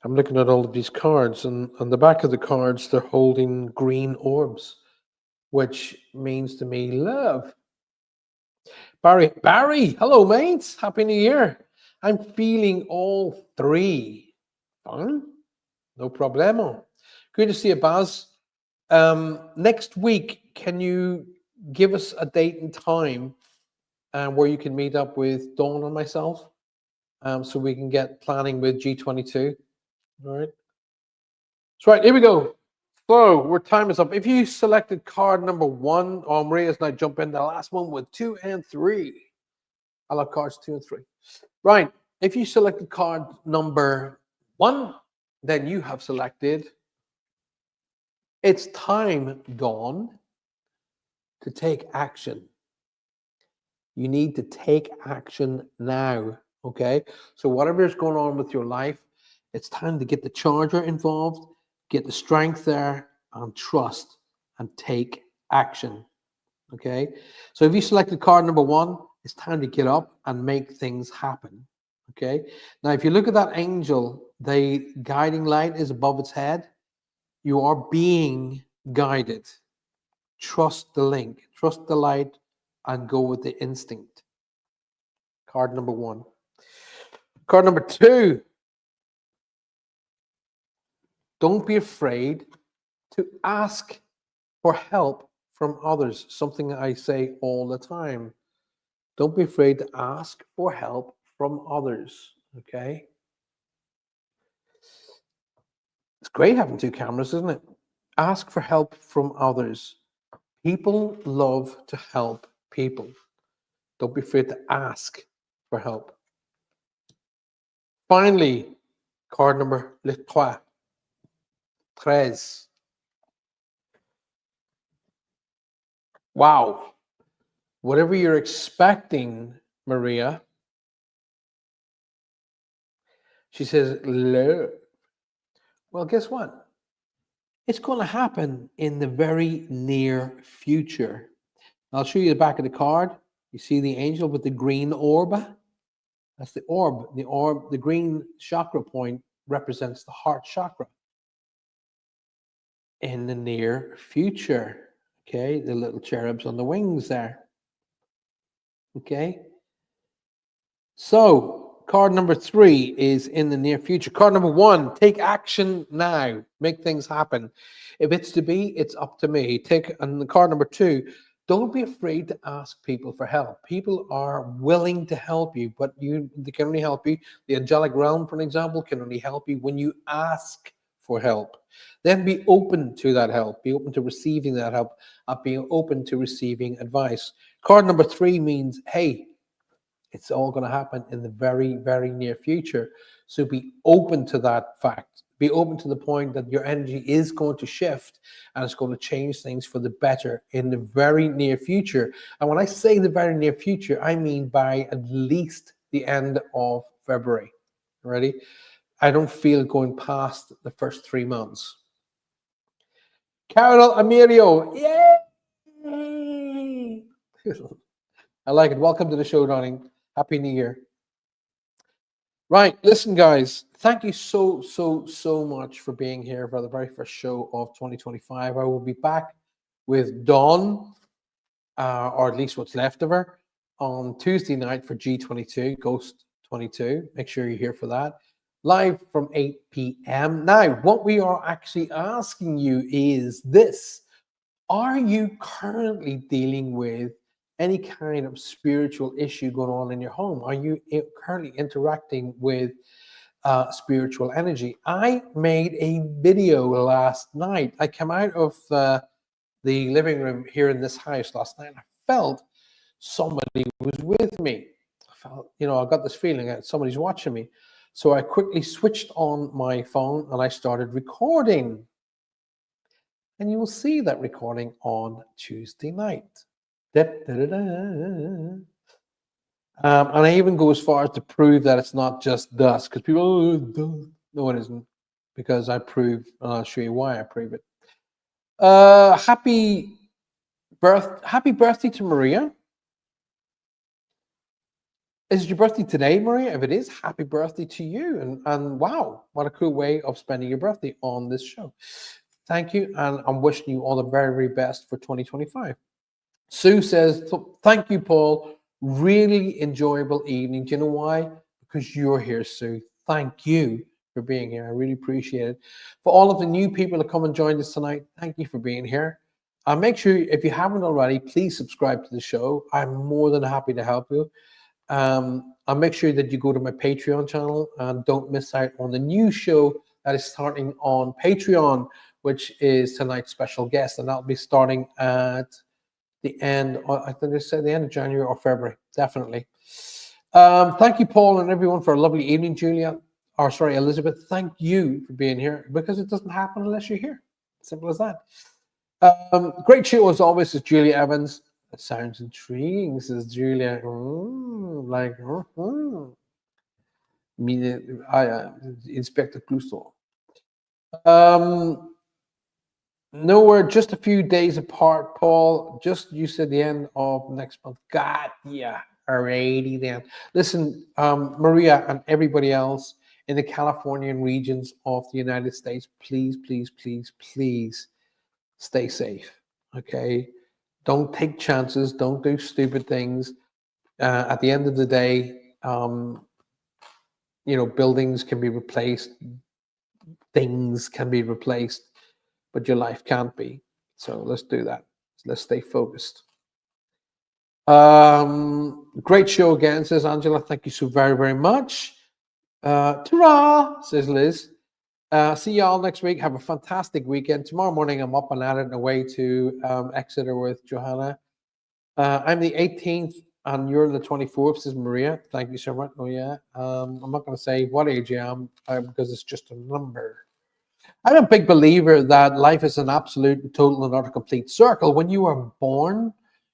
I'm looking at all of these cards, and on the back of the cards, they're holding green orbs, which means to me love. Barry, hello, mates. Happy New Year. I'm feeling all 3. Fun? No problemo. Good to see you, Baz. Next week, can you give us a date and time where you can meet up with Dawn and myself so we can get planning with G22? All right. That's right. Here we go. So, our time is up. If you selected card number 1, Maria's now jump in the last one with 2 and 3. I love cards 2 and 3. Right. If you selected card number 1, then you have selected. It's time, Dawn, to take action. You need to take action now. Okay. So whatever is going on with your life, it's time to get the charger involved, get the strength there, and trust, and take action. Okay. So if you selected card number 1, it's time to get up and make things happen. Okay. Now, if you look at that angel, the guiding light is above its head. You are being guided. Trust the link, trust the light, and go with the instinct. Card number 1. Card number 2. Don't be afraid to ask for help from others. Something I say all the time. Don't be afraid to ask for help from others. Okay. It's great having 2 cameras, isn't it? Ask for help from others. People love to help people. Don't be afraid to ask for help. Finally, card number 3. Wow. Whatever you're expecting, Maria, she says, love. Well, guess what? It's going to happen in the very near future. I'll show you the back of the card. You see the angel with the green orb? That's the orb. The orb, the green chakra point represents the heart chakra. In the near future. Okay, the little cherubs on the wings there. Okay. So card number 3 is in the near future. Card number 1, take action now. Make things happen. If it's to be, it's up to me. And card number 2, don't be afraid to ask people for help. People are willing to help you, but they can only help you. The angelic realm, for example, can only help you when you ask for help. Then be open to that help. Be open to receiving that help. Being open to receiving advice. Card number 3 means, hey, it's all going to happen in the very, very near future. So be open to that fact. Be open to the point that your energy is going to shift and it's going to change things for the better in the very near future. And when I say the very near future, I mean by at least the end of February. Ready? I don't feel going past the first 3 months. Carol Amirio, yay! I like it. Welcome to the show, darling. Happy New Year. Right, listen, guys. Thank you so much for being here for the very first show of 2025. I will be back with Dawn, or at least what's left of her, on Tuesday night for G22, Ghost 22. Make sure you're here for that. Live from 8 p.m. Now, what we are actually asking you is this. Are you currently dealing with any kind of spiritual issue going on in your home? Are you currently interacting with spiritual energy? I made a video last night. I came out of the living room here in this house last night. I felt somebody was with me. I felt, I got this feeling that somebody's watching me. So I quickly switched on my phone and I started recording. And you will see that recording on Tuesday night. And I even go as far as to prove that it's not just dust, because people, no, it isn't, because I prove, and I'll show you why I prove it. Happy birthday to Maria. Is it your birthday today, Maria? If it is, happy birthday to you. And wow, what a cool way of spending your birthday on this show. Thank you, and I'm wishing you all the very, very best for 2025. Sue says, thank you, Paul. Really enjoyable evening. Do you know why? Because you're here, Sue. Thank you for being here. I really appreciate it. For all of the new people that come and join us tonight, thank you for being here. Make sure, if you haven't already, please subscribe to the show. I'm more than happy to help you. I'll make sure that you go to my Patreon channel and don't miss out on the new show that is starting on Patreon, which is tonight's special guest, and that'll be starting at the end, I think they said the end of January or February, definitely. Thank you, Paul, and everyone, for a lovely evening. Elizabeth, thank you for being here, because it doesn't happen unless you're here. Simple as that. Great show as always, is Julia Evans. That sounds intriguing, says Julia. Inspector Clouseau. Nowhere, just a few days apart, Paul. Just, you said the end of next month. God, yeah. Alrighty then. Listen, Maria and everybody else in the Californian regions of the United States, please, please, please, please stay safe. Okay? Don't take chances. Don't do stupid things. At the end of the day, buildings can be replaced. Things can be replaced, but your life can't be. So let's do that. Let's stay focused. Great show again, says Angela. Thank you so very, very much. Ta-ra, says Liz. See y'all next week. Have a fantastic weekend. Tomorrow morning, I'm up and at it and away to Exeter with Johanna. I'm the 18th and you're the 24th, says Maria. Thank you so much. Oh, yeah. I'm not going to say what age I am because it's just a number. I'm a big believer that life is an absolute and total and utter complete circle. When you are born,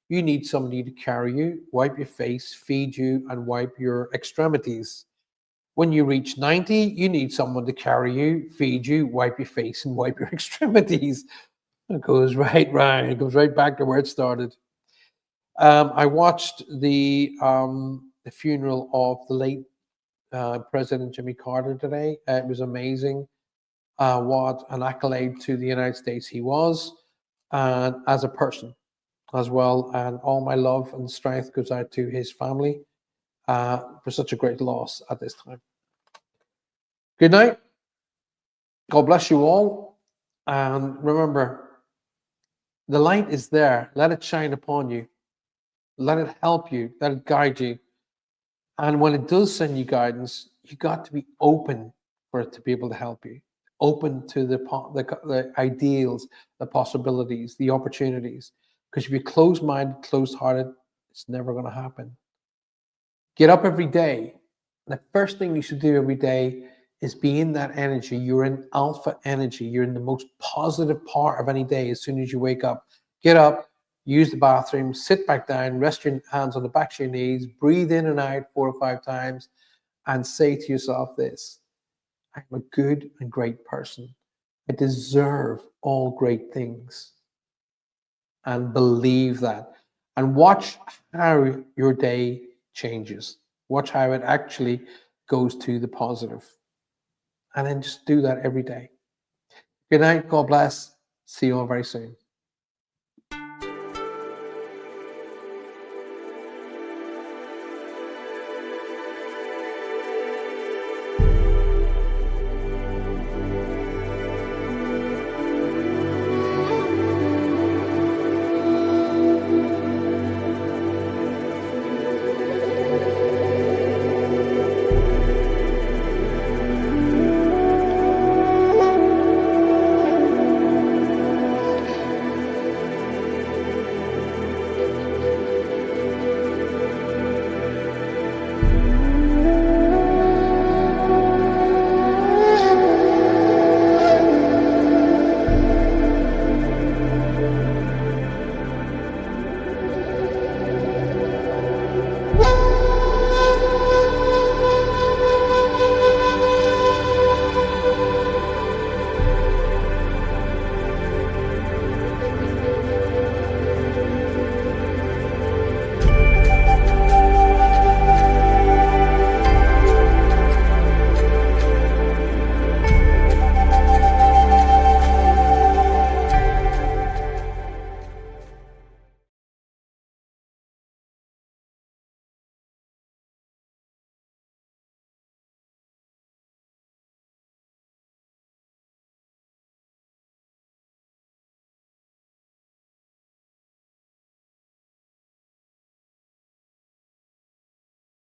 You need somebody to carry you, wipe your face, feed you, and wipe your extremities. When you reach 90, you need someone to carry you, feed you, wipe your face, and wipe your extremities. It goes right. It goes right back to where it started. I watched the funeral of the late President Jimmy Carter today. It was amazing. What an accolade to the United States he was, and as a person as well. And all my love and strength goes out to his family for such a great loss at this time. Good night. God bless you all. And remember, the light is there. Let it shine upon you. Let it help you. Let it guide you. And when it does send you guidance, you got to be open for it to be able to help you. Open to the ideals, the possibilities, the opportunities. Because if you're closed-minded, closed-hearted, it's never going to happen. Get up every day. The first thing you should do every day is be in that energy. You're in alpha energy. You're in the most positive part of any day as soon as you wake up. Get up, use the bathroom, sit back down, rest your hands on the back of your knees, breathe in and out 4 or 5 times, and say to yourself this: I'm a good and great person. I deserve all great things. And believe that. And watch how your day changes. Watch how it actually goes to the positive. And then just do that every day. Good night. God bless. See you all very soon.